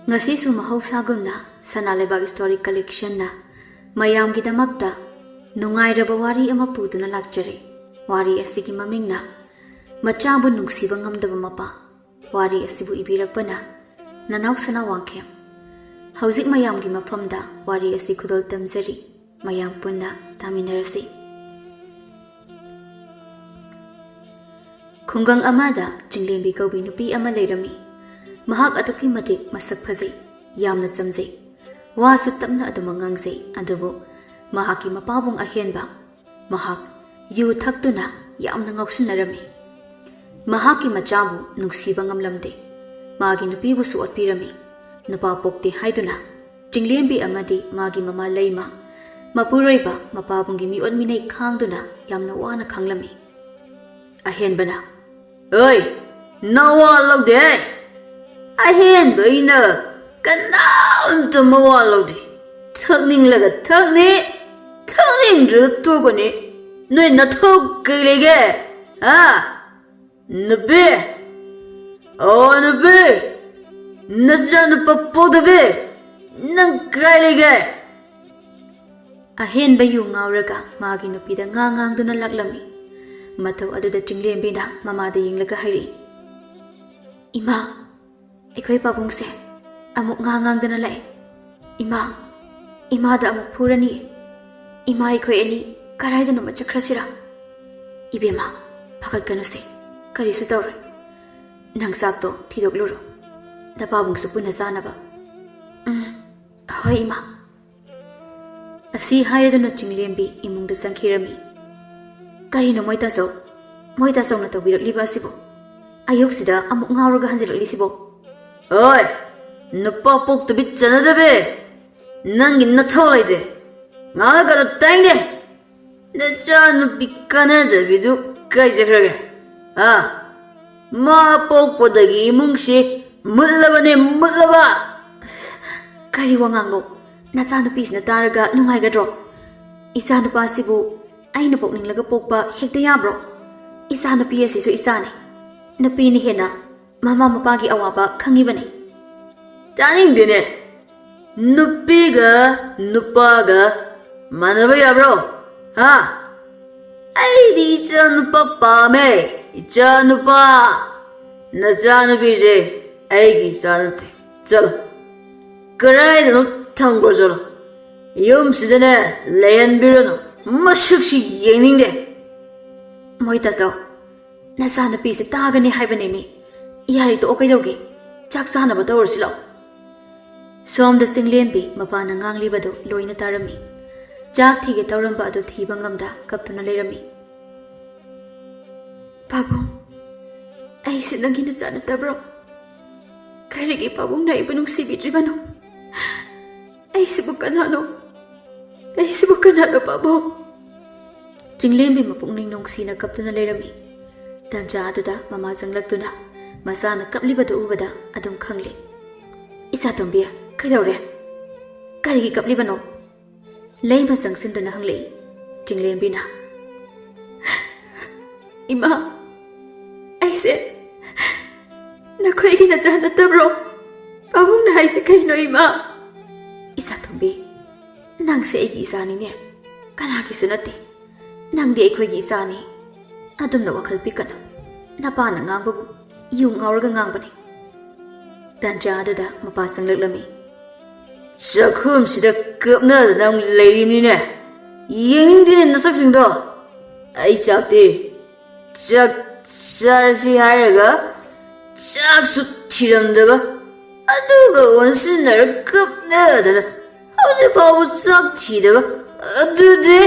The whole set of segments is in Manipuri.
Ngasisu mahausagunna Sanalebag Story Collection na mayamgidamakta nungairaba wari ama puduna lakjare. Wari asigi mamingna machabu nungsiba ngamdaba mapa. Wari asibu ibirakpana nanausana wangkem. Hauzik mayamgi mafamda wari asi kudol tamzari. Mayam punna taminarasi. Khungang amada jinglembi kaubi nupi ama leirami. Mahak aduki matik masak phazai yamna chamzai wasu tapna aduma ngangjai adubu mahaki mapabung ahenba mahak yu thaktuna yamna ngausinarami mahaki machabu nungsiba ngamlamde magi nupibu su otpirami nupa pokte haiduna jinglembi amadi magi mama leima mapuroiba mapabungi mion minai khangduna yamna wana khanglami ahenbana oi nawa logde Ahen baina kanam to mawalodi thakning laga thakning rutu ko ni noi na thok kelege nabe nasjan pappo dabe nang kelege ahen bayu ngauraga magi nupi da ngang duna laklami mathaw aduda chinglem bina mama da yinglaga hairi ima Ikoi pabung se amuk ngang dana lai ima da amuk purani ima ikoi ani karai dana machakrasira ibema phakat kanu se kari su tawre nang sak to thidok luro da pabung su puna sana ba hoi ima asi haire dana chinglembi imung da sankhirami kari no moita so na to birak liba sibo ayok sida amuk ngawraga hanjilak lisibo Oi, nupa pok tu bicara dabe, nang inna thau lai je, ngalah kalau tang de, naja nupi kana dabe tu kai je ma pok podagi mungsi mutlaba kari wangang lo, nasa nupi sina taraga nungai gadro, isa nupa sibu, ay napok ning laga pok ba hekta ya bro, isa nupi asisu isa ni, nupi ni hena. Mama mapagi awaba khangibani taning dine nupiga nupaga manaba yabro ai di chan papa me chan pa na chan bije ai gi sanate chalo karai no thangro chalo yum sidane leyan biro no masukshi yengning de moita so na san pi se tagani haibane mi Yari to okay doge, chak sana ba tawar sila. Som da singlembi mapana ngangli bado loina tarami. Chak thige tawramba ado thibang ngamda kaptuna lerami. Pabong, ay sinagi na sana tabro. Karigi pabong na ibanong sibitri ba no? Ay sibukan ano pabong. Jinglembi mapungning nong sina kaptuna lerami. Tanja ado da mama sanglagtuna. Masana kapli badu ubada adum khangli isa tombia kaidore karigi kapli bano leima sangsin dana hangli jinglem bina ima aise na khoi gina jana tabro pabung na aise kaino ima isa tombi nang se igi isani ne kana ki sunati nang de khoi gi isani adum na wakhal pikana na pa na ngang babu Yung auraga ngang bani. Tanja adada mapasang laglami. Sakhum sida kapna nang leirim ni ne. Yeng din nasak singdo. Ay chakti. Chak sarsi haraga. Chak su tiram daba. Aduga wansin nar kapna dada. Hauji pabu sak ti daba. Adu de.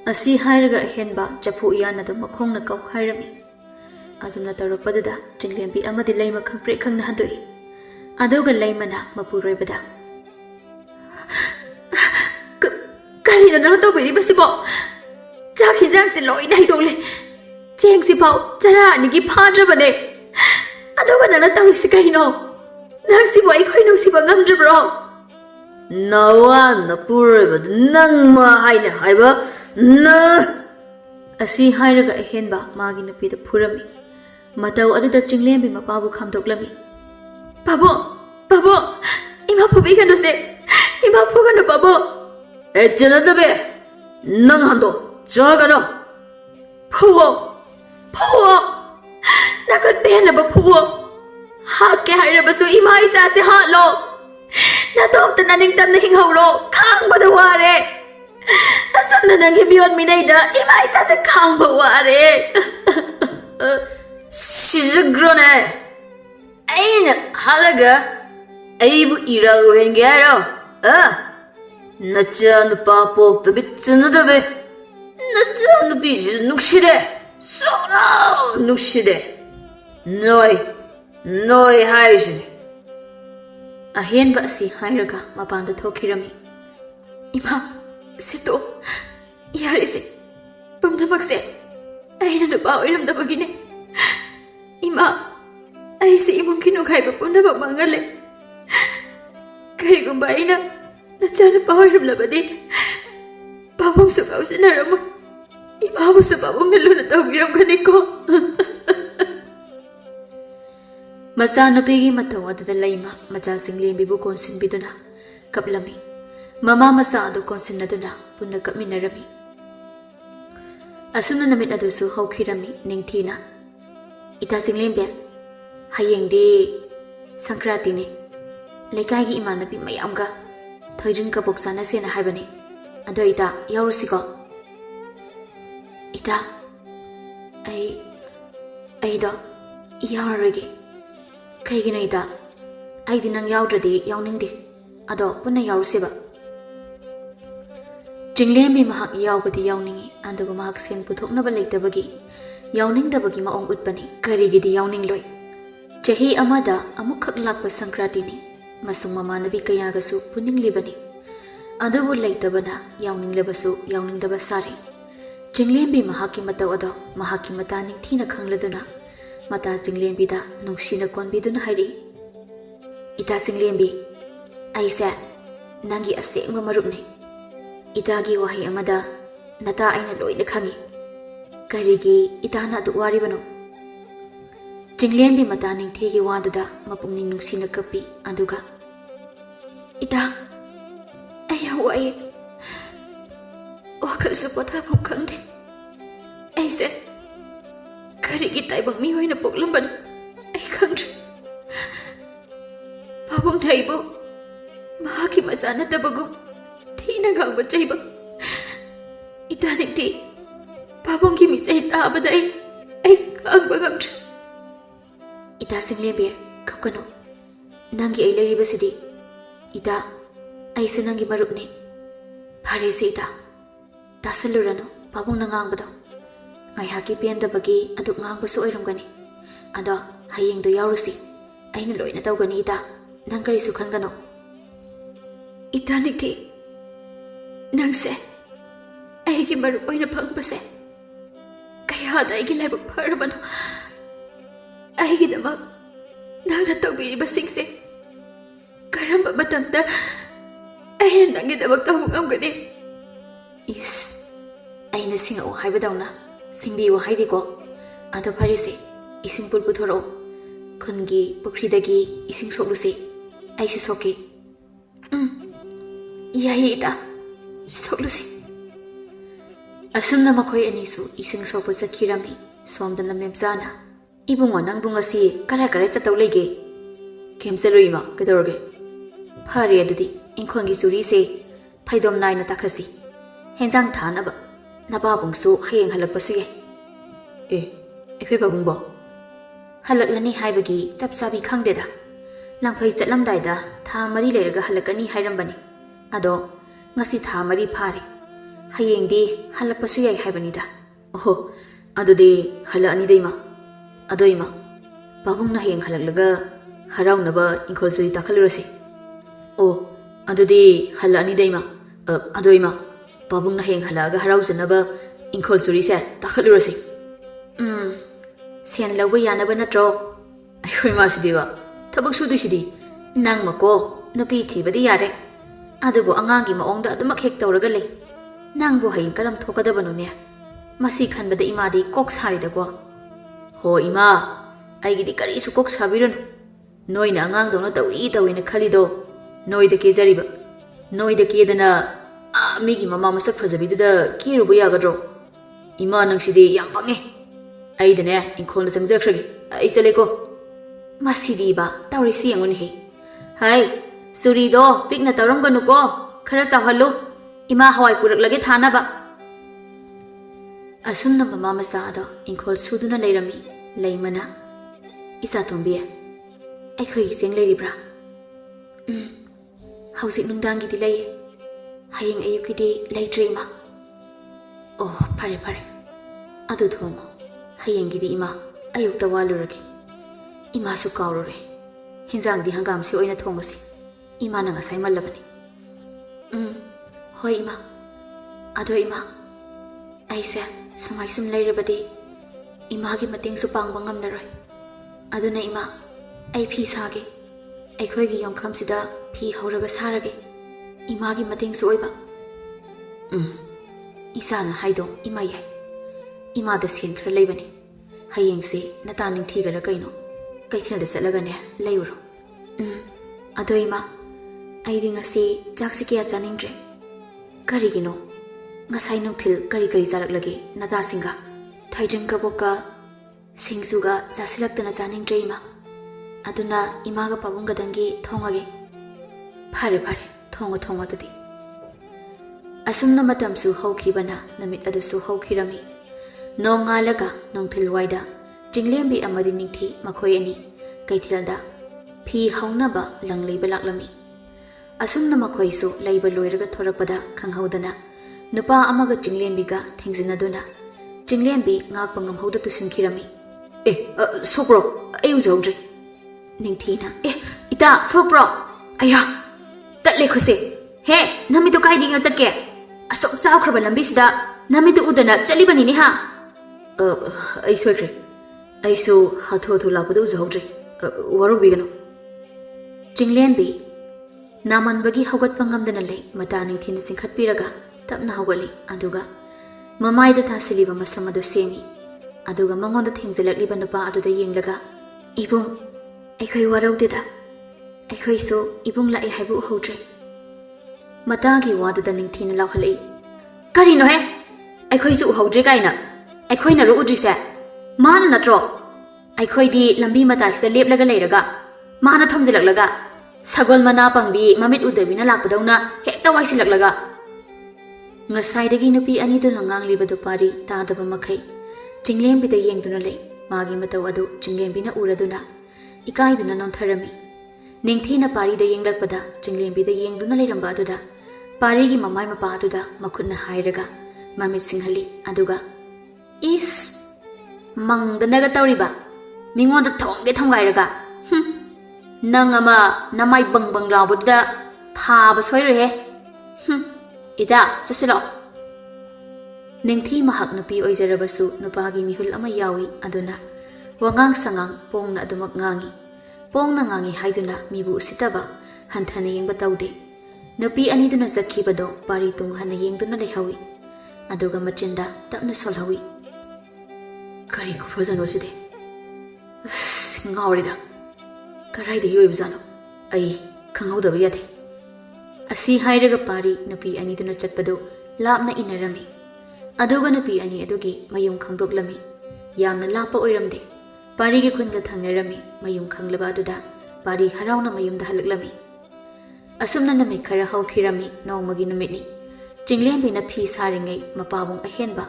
Asi haraga henba japu iyana da makhong na kauk hairami. Aduna taropadada jinglembi amadi leima khangpre khangna handoi aduga leimana mapuroibada kari na to beri basibo chak hijang si loi nai dole cheng si pau chara ni gi phadra bane aduga na tawi si kaino nang si boy khoi no si bangam jbro nawa na puroibada nang ma haina haiba na asi hairaga ahenba magi nupi da phurami Matau ada cinglembi mapabu khamdok lami. Pabo, ꯐꯨꯕꯤꯒꯅꯨꯁꯦ ꯏꯃꯥ ꯐꯨꯒꯅꯨ ꯄꯥꯕꯨꯡ ꯆꯠꯅꯗꯕꯦ ꯅꯪ ꯍꯟꯗꯣ ꯆꯥꯒꯅꯣ ꯐꯨꯋꯣ ꯐꯨꯋꯣ ꯅꯥꯀꯟ ꯄꯦꯟꯅꯕ ꯐꯨꯋꯣ ꯍꯥꯠꯀꯦ ꯍꯥꯏꯔꯕꯁꯨ ꯏꯃꯥ ꯏꯆꯥꯁꯦ ꯍꯥꯠꯂꯣ ꯅꯇꯣꯝꯇꯅ ꯅꯤꯡꯇꯝꯅ ꯍꯤꯡꯍꯧꯔꯣ ꯈꯥꯡꯕꯗ ꯋꯥꯔꯦ ꯑꯁꯨꯝꯅ ꯅꯪꯒꯤ ꯃꯤꯑꯣꯠ ꯃꯤꯅꯩꯗ ꯏꯃꯥ ꯏꯆꯥꯁꯦ ꯈꯥꯡꯕ ꯋꯥꯔꯦ 시즈그러네 에이는 하다가 에이브 이라고 한게 알아 나짜 누빠 뽑도 비츠누다베 나짜 누비 눅시대 쏘나 눅시대 너이 하이시네 ꯑꯍꯦꯟꯕ ꯑꯁꯤ ꯍꯥꯏꯔꯒ ꯃꯄꯥꯟꯗ ꯊꯣꯛꯈꯤꯔꯝꯃꯤ ꯏꯃꯥ ꯁꯤꯇꯣ ꯌꯥꯔꯤꯁꯦ ꯄꯨꯝꯅꯃꯛꯁꯦ ꯑꯩꯅ ꯅꯨꯄꯥ ꯑꯣꯏꯔꯝꯗꯕꯒꯤꯅꯦ ꯏꯃꯥ ꯑꯩꯁꯦ ꯏꯃꯨꯡꯒꯤ ꯅꯨꯡꯉꯥꯏꯕ ꯄꯨꯝꯅꯃꯛ ꯃꯥꯡꯍꯜꯂꯦ ꯀꯔꯤꯒꯨꯝꯕ ꯑꯩꯅ ꯅꯆꯥꯅꯨꯄꯥ ꯑꯣꯏꯔꯝꯂꯕꯗꯤ ꯄꯥꯕꯨꯡꯁꯨ ꯉꯥꯎꯁꯤꯟꯅꯔꯝꯃꯣꯏ ꯏꯃꯥꯕꯨꯁꯨ ꯄꯥꯕꯨꯡꯅ ꯂꯨꯅ ꯇꯧꯕꯤꯔꯝꯒꯅꯤꯀꯣ ꯃꯆꯥꯅꯨꯄꯤꯒꯤ ꯃꯇꯧ ꯑꯗꯨꯗ ꯂꯩꯃ ꯃꯆꯥꯁꯤꯡ ꯂꯦꯝꯕꯤꯕꯨ ꯀꯣꯟꯁꯤꯟꯕꯤꯗꯨꯅ ꯀꯞꯂꯝꯃꯤ ꯃꯃꯥ ꯃꯆꯥ ꯑꯗꯨ ꯀꯣꯟꯁꯤꯟꯅꯗꯨꯅ ꯄꯨꯟꯅ ꯀꯞꯃꯤꯟꯅꯔꯝꯃꯤ ꯑꯁꯨꯝꯅ ꯅꯨꯃꯤꯠ ꯑꯗꯨꯁꯨ ꯍꯧꯈꯤꯔꯝꯃꯤ ꯅꯤꯡꯊꯤꯅ ꯏꯇꯥ ꯆꯤꯡꯂꯦꯝꯕꯤ ꯍꯌꯦꯡꯗꯤ ꯁꯪꯀ꯭ꯔꯥꯟꯇꯤꯅꯤ ꯂꯩꯀꯥꯏꯒꯤ ꯏꯃꯥꯟꯅꯕꯤ ꯃꯌꯥꯝꯒ ꯊꯣꯏꯗ꯭ꯔꯤꯡ ꯀꯕꯣꯛ ꯆꯥꯅꯁꯦꯅ ꯍꯥꯏꯕꯅꯤ ꯑꯗꯣ ꯏꯇꯥ ꯌꯥꯎꯔꯨꯁꯤꯀꯣ ꯏꯇꯥ ꯑꯩꯗꯣ ꯌꯥꯎꯔꯔꯣꯏꯒꯦ ꯀꯩꯒꯤꯅꯣ ꯏꯇꯥ ꯑꯩꯗꯤ ꯅꯪ ꯌꯥꯎꯗ꯭ꯔꯗꯤ ꯌꯥꯎꯅꯤꯡꯗꯦ ꯑꯗꯣ ꯄꯨꯟꯅ ꯌꯥꯎꯔꯨꯁꯦꯕ ꯆꯤꯡꯂꯦꯝꯕꯤ ꯃꯍꯥꯛ ꯌꯥꯎꯕꯗꯤ ꯌꯥꯎꯅꯤꯡꯉꯤ ꯑꯗꯨꯕꯨ ꯃꯍꯥꯛ ꯁꯦꯟ ꯄꯨꯊꯣꯛꯅꯕ ꯂꯩꯇꯕꯒꯤ ꯌꯥꯎꯅꯤꯡꯗꯕꯒꯤ ꯃꯑꯣꯡ ꯎꯠꯄꯅꯤ ꯀꯔꯤꯒꯤꯗꯤ ꯌꯥꯎꯅꯤꯡꯂꯣꯏ ꯆꯍꯤ ꯑꯃꯗ ꯑꯃꯨꯛꯈꯛ ꯂꯥꯛꯄ ꯁꯪꯀ꯭ꯔꯥꯟꯇꯤꯅꯤ ꯑꯃꯁꯨꯡ ꯃꯃꯥꯟꯅꯕꯤ ꯀꯌꯥꯒꯁꯨ ꯄꯨꯅꯤꯡꯂꯤꯕꯅꯤ ꯑꯗꯨꯕꯨ ꯂꯩꯇꯕꯅ ꯌꯥꯎꯅꯤꯡꯂꯕꯁꯨ ꯌꯥꯎꯅꯤꯡꯗꯕ ꯁꯥꯔꯤ ꯆꯤꯡꯂꯦꯝꯕꯤ ꯃꯍꯥꯛꯀꯤ ꯃꯇꯧ ꯑꯗꯣ ꯃꯍꯥꯛꯀꯤ ꯃꯇꯥ ꯅꯤꯡꯊꯤꯅ ꯈꯪꯂꯗꯨꯅ ꯃꯇꯥ ꯆꯤꯡꯂꯦꯝꯕꯤꯗ ꯅꯨꯡꯁꯤꯅ ꯀꯣꯟꯕꯤꯗꯨꯅ ꯍꯥꯏꯔꯤ ꯏꯇꯥ ꯆꯤꯡꯂꯦꯝꯕꯤ ꯑꯩꯁꯦ ꯅꯪꯒꯤ ꯑꯁꯦꯡꯕ ꯃꯔꯨꯞꯅꯤ ꯏꯇꯥꯒꯤ ꯋꯥꯍꯩ ꯑꯃꯗ ꯅꯇꯥ ꯑꯩꯅ ꯂꯣꯏꯅ ꯈꯪꯉꯤ ꯀꯔꯤꯒꯤ ꯏꯇꯥꯅ ꯑꯗꯨ ꯋꯥꯔꯤꯕꯅꯣ ꯆꯤꯡꯂꯦꯝꯕꯤ ꯃꯇꯥ ꯅꯤꯡꯊꯤꯒꯤ ꯋꯥꯗꯨꯗ ꯃꯄꯨꯛꯅꯤꯡ ꯅꯨꯡꯁꯤꯅ ꯀꯞꯄꯤ ꯑꯗꯨꯒ ꯏꯇꯥ ꯑꯩ ꯌꯥꯝ ꯋꯥꯏꯌꯦ ꯋꯥꯈꯜꯁꯨ ꯄꯣꯊꯥꯐꯝ ꯈꯪꯗꯦ ꯑꯩꯁꯦ ꯀꯔꯤꯒꯤ ꯇꯥꯏꯕꯪ ꯃꯤꯑꯣꯏꯅ ꯄꯣꯛꯂꯝꯕꯅꯣ ꯑꯩ ꯈꯪꯗ꯭ꯔꯦ ꯄꯥꯕꯨꯡꯅ ꯑꯩꯕꯨ ꯃꯍꯥꯛꯀꯤ ꯃꯆꯥ ꯅꯠꯇꯕꯒꯨꯝ ꯊꯤꯅ ꯉꯥꯡꯕ ꯆꯩꯕ ꯏꯇꯥ ꯅꯤꯡꯊꯤ ꯄꯥꯕꯨꯡꯒꯤ ꯃꯤꯆꯩ ꯇꯥꯕꯗ ꯑꯩ ꯈꯥꯡꯕ ꯉꯝꯗ꯭ꯔꯦ ꯏꯇꯥ ꯆꯤꯡꯂꯦꯝꯕꯤ ꯀꯞꯀꯅꯨ ꯅꯪꯒꯤ ꯑꯩ ꯂꯩꯔꯤꯕꯁꯤꯗꯤ ꯏꯇꯥ ꯑꯩꯁꯦ ꯅꯪꯒꯤ ꯃꯔꯨꯞꯅꯤ ꯐꯔꯦꯁꯦ ꯏꯇꯥ ꯇꯥꯁꯜꯂꯨꯔꯅꯨ ꯄꯥꯕꯨꯡꯅ ꯉꯥꯡꯕꯗꯣ ꯉꯥꯏꯍꯥꯛꯀꯤ ꯄꯦꯟꯗꯕꯒꯤ ꯑꯗꯨꯛ ꯉꯥꯡꯕꯁꯨ ꯑꯣꯏꯔꯝꯒꯅꯤ ꯑꯗꯣ ꯍꯌꯦꯡꯗꯣ ꯌꯥꯎꯔꯨꯁꯤ ꯑꯩꯅ ꯂꯣꯏꯅ ꯇꯧꯒꯅꯤ ꯏꯇꯥ ꯅꯪ ꯀꯔꯤꯁꯨ ꯈꯟꯒꯅꯨ ꯏꯇꯥ ꯅꯤꯡꯊꯤ ꯅꯪꯁꯦ ꯑꯩꯒꯤ ꯃꯔꯨꯞ ꯑꯣꯏꯅ ꯐꯪꯕꯁꯦ ꯀꯌꯥꯗ ꯑꯩꯒꯤ ꯂꯥꯏꯕꯛ ꯐꯔꯕꯅꯣ ꯑꯩꯒꯤꯗꯃꯛ ꯅꯪꯅ ꯇꯧꯕꯤꯔꯤꯕꯁꯤꯡꯁꯦ ꯀꯔꯝꯕ ꯃꯇꯝꯗ ꯑꯩꯅ ꯅꯪꯒꯤꯗꯃꯛ ꯇꯧꯕ ꯉꯝꯒꯅꯤ ꯏꯁ ꯑꯩꯅ ꯁꯤꯡꯉꯛꯎ ꯍꯥꯏꯕꯗꯧꯅ ꯁꯤꯡꯕꯤꯌꯨ ꯍꯥꯏꯗꯦꯀꯣ ꯑꯗꯣ ꯐꯔꯦꯁꯦ ꯏꯁꯤꯡ ꯄꯨꯜ ꯄꯨꯊꯣꯔꯛꯑꯣ ꯈꯨꯟꯒꯤ ꯄꯨꯈ꯭ꯔꯤꯗꯒꯤ ꯏꯁꯤꯡ ꯁꯣꯛꯂꯨꯁꯤ ꯑꯩꯁꯨ ꯁꯣꯛꯀꯦ ꯌꯥꯏꯌꯦ ꯏꯇꯥ ꯁꯣꯛꯂꯨꯁꯤ ꯑꯁꯨꯝꯅ ꯃꯈꯣꯏ ꯑꯅꯤꯁꯨ ꯏꯁꯤꯡ ꯁꯣꯛꯄ ꯆꯠꯈꯤꯔꯝꯃꯤ ꯁꯣꯝꯗꯅ ꯃꯦꯝꯆꯥꯅ ꯏꯕꯨꯡꯉꯣ ꯅꯪꯕꯨ ꯉꯁꯤ ꯀꯔꯥꯏ ꯆꯠꯇꯧ ꯂꯩꯒꯦ ꯀꯩꯝ ꯆꯠꯂꯨꯏ ꯏꯃꯥ ꯀꯩꯗꯧꯔꯒꯦ ꯐꯔꯦ ꯑꯗꯨꯗꯤ ꯏꯪꯈꯣꯜꯒꯤ ꯆꯨꯔꯤꯁꯦ ꯐꯩꯗꯣꯝ ꯅꯥꯏꯅ ꯇꯥꯈꯠꯁꯤ ꯍꯦꯟꯖꯥꯡ ꯊꯥꯅꯕ ꯅꯄꯥꯕꯨꯡꯁꯨ ꯍꯌꯦꯡ ꯍꯜꯂꯛꯄꯁꯨ ꯌꯥꯏ ꯑꯩꯈꯣꯏ ꯄꯥꯕꯨꯡꯕꯣ ꯍꯜꯂꯛꯂꯅꯤ ꯍꯥꯏꯕꯒꯤ ꯆꯞ ꯆꯥꯕꯤ ꯈꯪꯗꯦꯗ ꯂꯪꯐꯩ ꯆꯠꯂꯝꯗꯥꯏꯗ ꯊꯥ 4 ꯂꯩꯔꯒ ꯍꯜꯂꯛꯀꯅꯤ ꯍꯥꯏꯔꯝꯕꯅꯤ ꯑꯗꯣ ꯉꯁꯤ ꯊꯥ 4 ꯐꯥꯔꯦ ꯍꯌꯦꯡꯗꯤ ꯍꯜꯂꯛꯄꯁꯨ ꯌꯥꯏ ꯍꯥꯏꯕꯅꯤꯗ ꯑꯣꯍꯣ ꯑꯗꯨꯗꯤ ꯍꯜꯂꯛꯑꯅꯤꯗ ꯏꯃꯥ ꯑꯗꯣ ꯏꯃꯥ ꯄꯥꯕꯨꯡꯅ ꯍꯌꯦꯡ ꯍꯜꯂꯛꯂꯒ ꯍꯔꯥꯎꯅꯕ ꯏꯪꯈꯣꯜ ꯆꯨꯔꯤ ꯇꯥꯈꯠꯂꯨꯔꯁꯤ ꯑꯣ ꯑꯗꯨꯗꯤ ꯍꯜꯂꯛꯑꯅꯤꯗ ꯏꯃꯥ ꯑꯗꯣ ꯏꯃꯥ ꯄꯥꯕꯨꯡꯅ ꯍꯌꯦꯡ ꯍꯜꯂꯛꯑꯒ ꯍꯔꯥꯎꯖꯅꯕ ꯏꯪꯈꯣꯜ ꯆꯨꯔꯤꯁꯦ ꯇꯥꯈꯠꯂꯨꯔꯁꯤ ꯁꯦꯟ ꯂꯧꯕ ꯌꯥꯅꯕ ꯅꯠꯇ꯭ꯔꯣ ꯑꯩꯈꯣꯏ ꯏꯃꯥꯁꯤꯗꯤꯕ ꯊꯕꯛ ꯁꯨꯗꯣꯏꯁꯤꯗꯤ ꯅꯪꯃꯀꯣ ꯅꯨꯄꯤ ꯊꯤꯕꯗꯤ ꯌꯥꯔꯦ ꯑꯗꯨꯕꯨ ꯑꯉꯥꯡꯒꯤ ꯃꯑꯣꯡꯗ ꯑꯗꯨꯃꯛ ꯍꯦꯛ ꯇꯧꯔꯒ ꯂꯩ ꯅꯪꯕꯨ ꯍꯌꯦꯡ ꯀꯔꯝ ꯊꯣꯛꯀꯗꯕꯅꯣꯅꯦ ꯃꯁꯤ ꯈꯟꯕꯗ ꯏꯃꯥꯗꯤ ꯀꯣꯛ ꯁꯥꯔꯤꯗꯀꯣ ꯍꯣ ꯏꯃꯥ ꯑꯩꯒꯤꯗꯤ ꯀꯔꯤꯁꯨ ꯀꯣꯛ ꯁꯥꯕꯤꯔꯨꯅꯨ ꯅꯣꯏꯅ ꯑꯉꯥꯡꯗꯧꯅ ꯇꯧꯏꯅ ꯈꯜꯂꯤꯗꯣ Noida Kizariba. Noida Kedana, Migi Mama Masak Fazabiduda, Kirubu Yagadro. Imanang Shidi Yampangi. Aidane, in Kona Samzakri, Isaleko. Masidiba, Taurisi and he. Hai, Surido, Pigna Taranganuko, Karasa Halo, Ima Hawaii Purak Hanaba. Asum number Mama Sada, in called Suduna Lerami, Laymana. Isatumbia. Echo sing Lady Bra. How's it Nundangi delay? Haying Ayukidi lay dreamer. Oh, Pare Pare. Adu Tongo. Haying Gidi Ima, Ayuk the Waluraki. Ima Sukaure. Hinzang the Hangam so in a Tongosi. Imananga Simon Labani. Hoi Ima. Ado Ima. I said, so my some later body. Imagi Mating Supang Bangam Narai. Aduna Ima. I peace hagi. I quaggy young comes to the P. Horaga Saragi. Imagi Mating Soiba. Isana Haido, Imaya. Ima the skin Kralabani. Haying say, Nataning Tiger Gaino. Kaitil the Salagane, Lauro. Adoima. I ding a say, Jaxiki at Janindre. Karigino. Nasainum till Karikari Zaraglagi, Nadasinga. Taijin Kaboka. Singsuga, Zasilak the Nazaning Dreamer. Aduna Imaga Pabunga Dangi, Tongage. Pare Pare, Tonga Tonga the day. Asum no Madam Su Hokibana, Namit Adusu Hokirami. No Ngalaga, non till wider. Jinglembi Amadininti, Makoyani, Kaitilda. P. Haunaba, Lang Labor Laklami. Asum no Makoiso, Labor Loiraga Torapada, Kanghaudana. Nupa Amaga Jinglembiga, things in Aduna. Jinglembi, Ngakbangam Hoda to Sinkirami. Sopro, I was Audrey. Ningtina, Ita, Sopro. Aya, that lekose. Hey, Namito guiding us again. A soap Saukrabambisda, Namito Udana, Jalibanini ha. I swear. I saw how to Labudo's Audrey. What are we gonna? Jinglembi Naman Bagi Hogat Pangam Danale, Mataning Tinis in Katpiraga, Tapna Hawali, Aduga. Mamai the Tasiliva Masamado Semi. Aduga among the things that Libanapa ado the Yinglaga. Ibum, Ekoi Waro dida. Ekoi so, Ibum la Ehabu Hodre. Matagi wanted the Nintin Lauhali. Karino he? Ekoi so Hodre Gaina. Ekoi na Rudri said. Mana na drop. Ekoi di Lambi Matas the Lip Laga. Mana Tomzilagaga. Sagol Manapangbi, Mamit Udabina Lapadona, Hector Waisilagaga. Ngasai Nupi Anito Langang Libado Party, Tada Makai. Jinglen be the Yang Dunale, Magi Matawado, Jinglembina Uraduna. Ikai Duna non Therami. Ningtina Pari the Yang Lakpada, Jinglen be the Yang Dunale Rambaduda. Parigi Mamai Mapaduda, Makuna Hairaga, Mamit Singhali, Aduga. Is Mang the Negatoriba. Ming the tongue get Hongairaga. Nangama, Namai Bang Bang Labuda, Tab Soire. Ida, Sasilo. Ningti Mahak Nupi Oizarabasu, Nupagi Mihul Amayawi, Aduna. Wangang Sangang, Pong na Adumak Ngangi. Pong na Ngangi Haiduna, Mibu Sitaba, Hantanaying Bataude. Nupi Aniduna Zakibado, Paritung Hanaying Duna Lehawi. Aduga Machinda, Tapna Solhawi. Kariku Fazanoside. Ngaurida. Karai the Yuibzano. Ay, Kangauda Yati. Asi Hairaga Pari, Nupi Aniduna Chatpado, Lapna Inarami. Aduga Nupi Ani Adugi, Mayum Kangdok Lami. Yamna Lapa Oiramde. Pari Kunga Tangarami, Mayum Kanglabaduda, Pari Harauna Mayum the Halaklami. Asumna Nami Karahau Kirami, no Maginamini. Jinglembi na peace haringai, Mapabong Ahenba.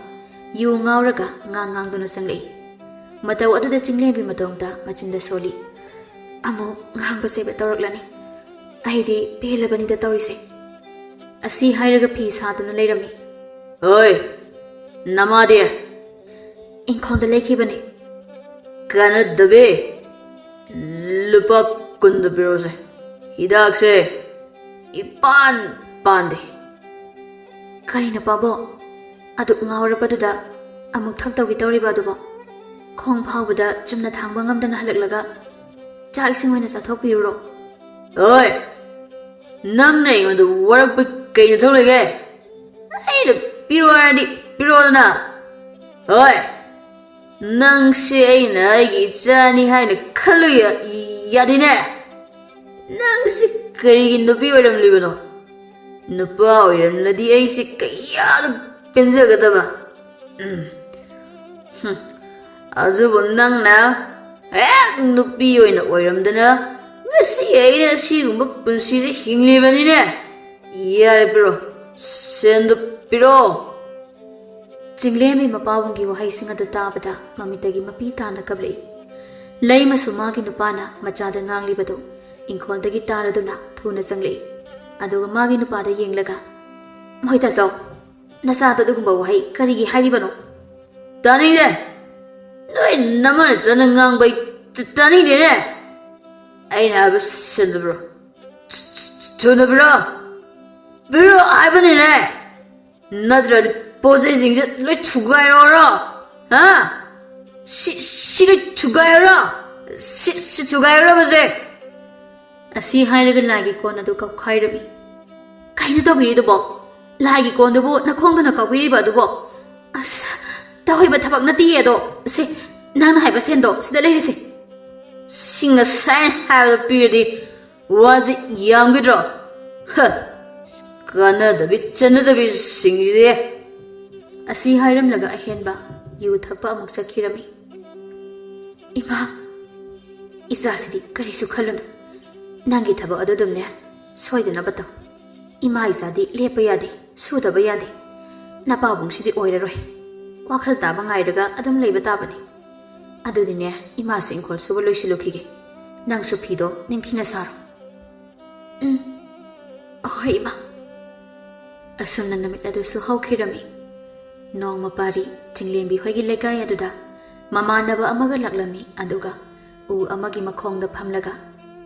Yu Ngauraga, Ngang Duna Sanglay. Mataw ado the Jinglembi Madonta, Machinda Soli. Amo, Ngang Baseba Toroklani. Ahidi, Pilabani the Torise. Asi Hairaga peace hatuna lerami. Oi, Namadia. In Condalekibani. Can't the way. Lupa Kundabirose. Hidakse. Ipan Pandi. Karina Pabo. Aduk Ngaurabaduda. Amuk Takta Vitori Badubo. Kong Pawada, Jumna Tangbangam than Halagaga. Jackson when a top hero. Oi, Nang name on the work became totally gay. Hey, the Pirona. Oi, Nang say, Nagi, Johnny, Hine, Kaluya, Yadine. Nang ꯀꯔꯤꯒꯤ ꯅꯨꯄꯤ ꯑꯣꯏꯔꯝꯂꯤꯕꯅꯣ ꯅꯨꯄꯥ ꯑꯣꯏꯔꯝꯂꯗꯤ ꯑꯩꯁꯦ ꯀꯌꯥꯗ ꯄꯦꯟꯖꯒꯗꯕ ꯑꯗꯨꯕꯨ ꯅꯪꯅ ꯍꯦꯛ ꯅꯨꯄꯤ ꯑꯣꯏꯅ ꯑꯣꯏꯔꯝꯗꯅ ꯉꯁꯤ ꯑꯩꯅ ꯑꯁꯤꯒꯨꯝꯕ ꯄꯨꯟꯁꯤꯁꯦ ꯍꯤꯡꯂꯤꯕꯅꯤꯅꯦ ꯌꯥꯔꯦ ꯄꯤꯔꯣ ꯁꯦꯟꯗꯨ ꯄꯤꯔꯣ ꯆꯤꯡꯂꯦꯝꯕꯤ ꯃꯄꯥꯕꯨꯡꯒꯤ ꯋꯥꯍꯩꯁꯤꯡ ꯑꯗꯨ ꯇꯥꯕꯗ ꯃꯃꯤꯠꯇꯒꯤ ꯃꯄꯤ ꯇꯥꯅ ꯀꯞꯂꯛꯏ ꯂꯩꯃꯁꯨ ꯃꯥꯒꯤ ꯅꯨꯄꯥꯅ ꯃꯆꯥꯗ ꯉꯥꯡꯂꯤꯕꯗꯨ ꯏꯪꯈꯣꯜꯗꯒꯤ ꯇꯥꯔꯗꯨꯅ ꯊꯨꯅ ꯆꯪꯂꯛꯏ ꯑꯗꯨꯒ ꯃꯥꯒꯤ ꯅꯨꯄꯥꯗ ꯌꯦꯡꯂꯒ ꯃꯣꯏꯇꯥꯆꯧ ꯅꯆꯥꯗ ꯑꯗꯨꯒꯨꯝꯕ ꯋꯥꯍꯩ ꯀꯔꯤꯒꯤ ꯍꯥꯏꯔꯤꯕꯅꯣ ꯇꯥꯅꯤꯡꯗꯦ ꯅꯣꯏ ꯅꯃꯅ ꯆꯅ ꯉꯥꯡꯕ ꯇꯥꯅꯤꯡꯗꯦꯅꯦ ꯑꯩꯅ ꯍꯥꯏꯕ ꯁꯦꯟꯗꯕ꯭ꯔꯣ ꯊꯨꯅꯕ꯭ꯔꯣ ꯕꯤꯔꯣ ꯍꯥꯏꯕꯅꯤꯅꯦ ꯅꯠꯇ꯭ꯔꯗꯤ ꯄꯣꯠ ꯆꯩꯁꯤꯡꯁꯦ ꯂꯣꯏ ꯊꯨꯒꯥꯏꯔꯣꯔꯣ ꯍꯥ ꯁꯤ ꯂꯣꯏ ꯊꯨꯒꯥꯏꯔꯣ ꯁꯤ ꯊꯨꯒꯥꯏꯔꯣꯕꯁꯦ ꯑꯁꯤ ꯍꯥꯏꯔꯒ ꯂꯥꯏꯒꯤ ꯀꯣꯟ ꯑꯗꯨ ꯀꯧꯈꯥꯏꯔꯝꯃꯤ ꯀꯩꯅꯣ ꯇꯧꯕꯤꯔꯤꯗꯨꯕꯣ ꯂꯥꯏꯒꯤ ꯀꯣꯟꯗꯨꯕꯨ ꯅꯈꯣꯡꯗꯨꯅ ꯀꯧꯕꯤꯔꯤꯕ ꯑꯗꯨꯕꯣ ꯑꯁ ꯇꯧꯍꯩꯕ ꯊꯕꯛ ꯅꯠꯇꯤꯌꯦ ꯑꯗꯣ ꯁꯦ ꯅꯪꯅ ꯍꯥꯏꯕ ꯁꯦꯟꯗꯣ ꯁꯤꯗ ꯂꯩꯔꯤꯁꯦ ꯁꯤ ꯉꯁꯥꯏꯅ ꯍꯥꯏꯕꯗ ꯄꯤꯔꯗꯤ ꯋꯥꯁꯦ ꯌꯥꯝꯒꯗ꯭ꯔꯣ ꯀꯥꯟꯅꯗꯕꯤ ꯆꯟꯅꯗꯕꯤꯁꯤꯡꯁꯦ ꯑꯁꯤ ꯍꯥꯏꯔꯝꯂꯒ ꯑꯍꯦꯟꯕ ꯌꯨ ꯊꯛꯄ ꯑꯃꯨꯛ ꯆꯠꯈꯤꯔꯝꯃꯤ ꯏꯃꯥ ꯏꯆꯥꯁꯤꯗꯤ ꯀꯔꯤꯁꯨ ꯈꯜꯂꯨꯅꯨ ꯅꯪꯒꯤ ꯊꯕꯛ ꯑꯗꯨꯗꯨꯝꯅꯦ ꯁꯣꯏꯗꯅꯕ ꯇꯧ ꯏꯃꯥ ꯏꯆꯥꯗꯤ ꯂꯦꯞꯄ ꯌꯥꯗꯦ ꯁꯨꯗꯕ ꯌꯥꯗꯦ ꯅꯄꯥꯕꯨꯡꯁꯤꯗꯤ ꯑꯣꯏꯔꯔꯣꯏ ꯋꯥꯈꯜ ꯇꯥꯕ ꯉꯥꯏꯔꯒ ꯑꯗꯨꯝ ꯂꯩꯕ ꯇꯥꯕꯅꯤ ꯑꯗꯨꯗꯤꯅꯦ ꯏꯃꯥꯁꯨ ꯏꯪꯈꯣꯜ ꯁꯨꯕ ꯂꯣꯏꯁꯤꯜꯂꯨꯈꯤꯒꯦ ꯅꯪꯁꯨ ꯐꯤꯗꯣ ꯅꯤꯡꯊꯤꯅ ꯁꯥꯔꯣ ꯍꯣꯏ ꯏꯃꯥ ꯑꯁꯨꯝꯅ ꯅꯨꯃꯤꯠ ꯑꯗꯨꯁꯨ ꯍꯧꯈꯤꯔꯝꯃꯤ ꯅꯣꯡꯃ ꯄꯥꯔꯤ ꯆꯤꯡꯂꯦꯝꯕꯤ ꯍꯣꯏꯒꯤ ꯂꯩꯀꯥꯏ ꯑꯗꯨꯗ ꯃꯃꯥꯟꯅꯕ ꯑꯃꯒ ꯂꯥꯛꯂꯝꯃꯤ ꯑꯗꯨꯒ ꯎ ꯑꯃꯒꯤ ꯃꯈꯣꯡꯗ ꯐꯝꯂꯒ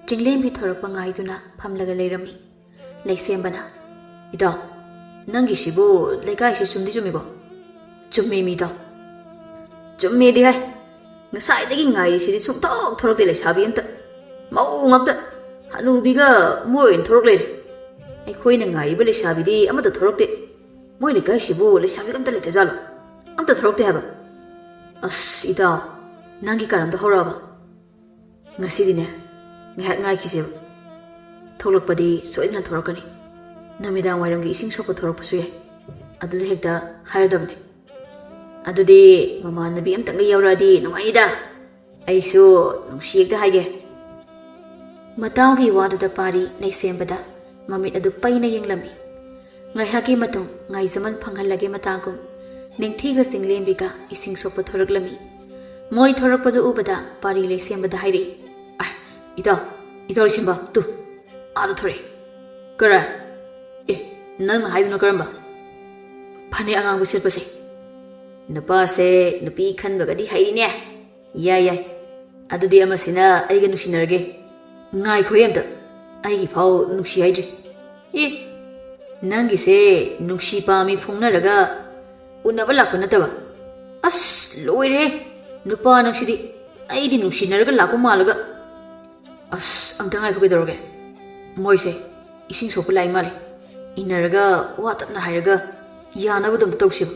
ꯆꯤꯡꯂꯦꯝꯕꯤ ꯊꯣꯔꯛꯄ ꯉꯥꯏꯗꯨꯅ ꯐꯝꯂꯒ ꯂꯩꯔꯝꯃꯤ ꯂꯩꯁꯦꯝꯕꯅ ꯏꯇꯥꯎ ꯅꯪꯒꯤꯁꯤꯕꯨ ꯂꯩꯀꯥꯏꯁꯤ ꯆꯨꯝꯗꯤ ꯆꯨꯝꯃꯤꯀꯣ ꯆꯨꯝꯃꯤ ꯃꯤꯗꯣ ꯆꯨꯝꯃꯤꯗꯤ ꯍꯥꯏ ꯉꯁꯥꯏꯗꯒꯤ ꯉꯥꯏꯔꯤꯁꯤꯗꯤ ꯁꯨꯡꯊꯣꯛ ꯊꯣꯔꯛꯇꯦ ꯂꯩꯁꯥꯕꯤ ꯑꯝꯇ ꯃꯧ ꯉꯥꯛꯇ ꯍꯅꯨꯕꯤꯒ ꯃꯣꯏ ꯑꯣꯏꯅ ꯊꯣꯔꯛ ꯂꯩꯔꯦ ꯑꯩꯈꯣꯏꯅ ꯉꯥꯏꯔꯤꯕ ꯂꯩꯁꯥꯕꯤꯗꯤ ꯑꯃꯠꯇ ꯊꯣꯔꯛꯇꯦ ꯃꯣꯏ ꯂꯩꯀꯥꯏꯁꯤꯕꯨ ꯂꯩꯁꯥꯕꯤꯒ ꯑꯝꯇ ꯂꯩꯇꯖꯥꯠꯂꯣ ꯑꯝꯇ ꯊꯣꯔꯛꯇꯦ ꯍꯥꯏꯕ ꯑꯁ ꯏꯇꯥꯎ ꯅꯪꯒꯤ ꯀꯔꯝꯇ ꯍꯧꯔꯛꯑꯕ ꯉꯁꯤꯗꯤꯅꯦ ꯉꯥꯏꯍꯥꯛ ꯉꯥꯏꯈꯤꯁꯦꯕ ꯊꯣꯛꯂꯛꯄꯗꯤ ꯁꯣꯏꯗꯅ ꯊꯣꯔꯛꯀꯅꯤ ꯅꯨꯃꯤꯗꯥꯡ ꯋꯥꯏꯔꯝꯒꯤ ꯏꯁꯤꯡ ꯁꯣꯛꯄ ꯊꯣꯔꯛꯄꯁꯨ ꯌꯥꯏ ꯑꯗꯨꯗ ꯍꯦꯛꯇ ꯍꯥꯏꯔꯗꯕꯅꯤ ꯑꯗꯨꯗꯤ ꯃꯃꯥꯟꯅꯕꯤ ꯑꯝꯇꯪꯒ ꯌꯧꯔꯛꯑꯗꯤ ꯅꯨꯡꯉꯥꯏꯅꯤꯗ ꯑꯩꯁꯨ ꯅꯨꯡꯁꯤ ꯍꯦꯛꯇ ꯍꯥꯏꯒꯦ ꯃꯇꯥꯎꯒꯤ ꯋꯥꯗꯨꯗ ꯄꯥꯔꯤ ꯂꯩꯁꯦꯝꯕꯗ ꯃꯃꯤꯠ ꯑꯗꯨ ꯄꯩꯅ ꯌꯦꯡꯂꯝꯃꯤ ꯉꯥꯏꯍꯥꯛꯀꯤ ꯃꯇꯨꯡ ꯉꯥꯏꯖꯃꯟ ꯐꯪꯍꯜꯂꯒꯦ ꯃꯇꯥꯒꯨꯝ ꯅꯤꯡꯊꯤꯒ ꯆꯤꯡꯂꯦꯝꯕꯤꯒ ꯏꯁꯤꯡ ꯁꯣꯛꯄ ꯊꯣꯔꯛꯂꯝꯃꯤ ꯃꯣꯏ ꯊꯣꯔꯛꯄꯗꯨ ꯎꯕꯗ ꯄꯥꯔꯤ ꯂꯩꯁꯦꯝꯕꯗ ꯍꯥꯏꯔꯛꯏ ꯏꯇꯥꯎ ꯂꯩꯁꯦꯝꯕ ꯇꯨ ꯑꯥꯗ ꯊꯣꯔꯛꯑꯦ ꯀꯔꯥꯏ ꯅꯪꯅ ꯍꯥꯏꯗꯨꯅ ꯀꯔꯝꯕ ꯐꯅꯦꯛ ꯑꯉꯥꯡꯕ ꯁꯦꯠꯄꯁꯦ ꯅꯨꯄꯥꯁꯦ ꯅꯨꯄꯤ ꯈꯟꯕꯒꯗꯤ ꯍꯩꯅꯦ ꯌꯥꯏ ꯑꯗꯨꯗꯤ ꯑꯃꯁꯤꯅ ꯑꯩꯒ ꯅꯨꯡꯁꯤꯅꯔꯒꯦ ꯉꯥꯏꯈꯣꯏ ꯑꯝꯇ ꯑꯩꯒꯤ ꯐꯥꯎ ꯅꯨꯡꯁꯤ ꯍꯥꯏꯗ꯭ꯔꯤ ꯅꯪꯒꯤꯁꯦ ꯅꯨꯡꯁꯤ ꯄꯥꯝꯃꯤ ꯐꯣꯡꯅꯔꯒ ꯎꯅꯕ ꯂꯥꯛꯄ ꯅꯠꯇꯕ ꯑꯁ ꯂꯣꯏꯔꯦ ꯅꯨꯄꯥ ꯅꯪꯁꯤꯗꯤ ꯑꯩꯗꯤ ꯅꯨꯡꯁꯤꯅꯔꯒ ꯂꯥꯛꯄ ꯃꯥꯜꯂꯒ ꯑꯁ ꯑꯝꯇ ꯉꯥꯏꯈꯣ ꯀꯩꯗꯧꯔꯒꯦ ꯃꯣꯏꯁꯦ ꯏꯁꯤꯡ ꯁꯣꯛꯄ ꯂꯥꯛꯏ ꯃꯥꯜꯂꯦ ꯏꯟꯅꯔꯒ ꯋꯥ ꯇꯞꯅ ꯍꯥꯏꯔꯒ ꯌꯥꯅꯕꯗꯣ ꯑꯝꯇ ꯇꯧꯁꯦꯕ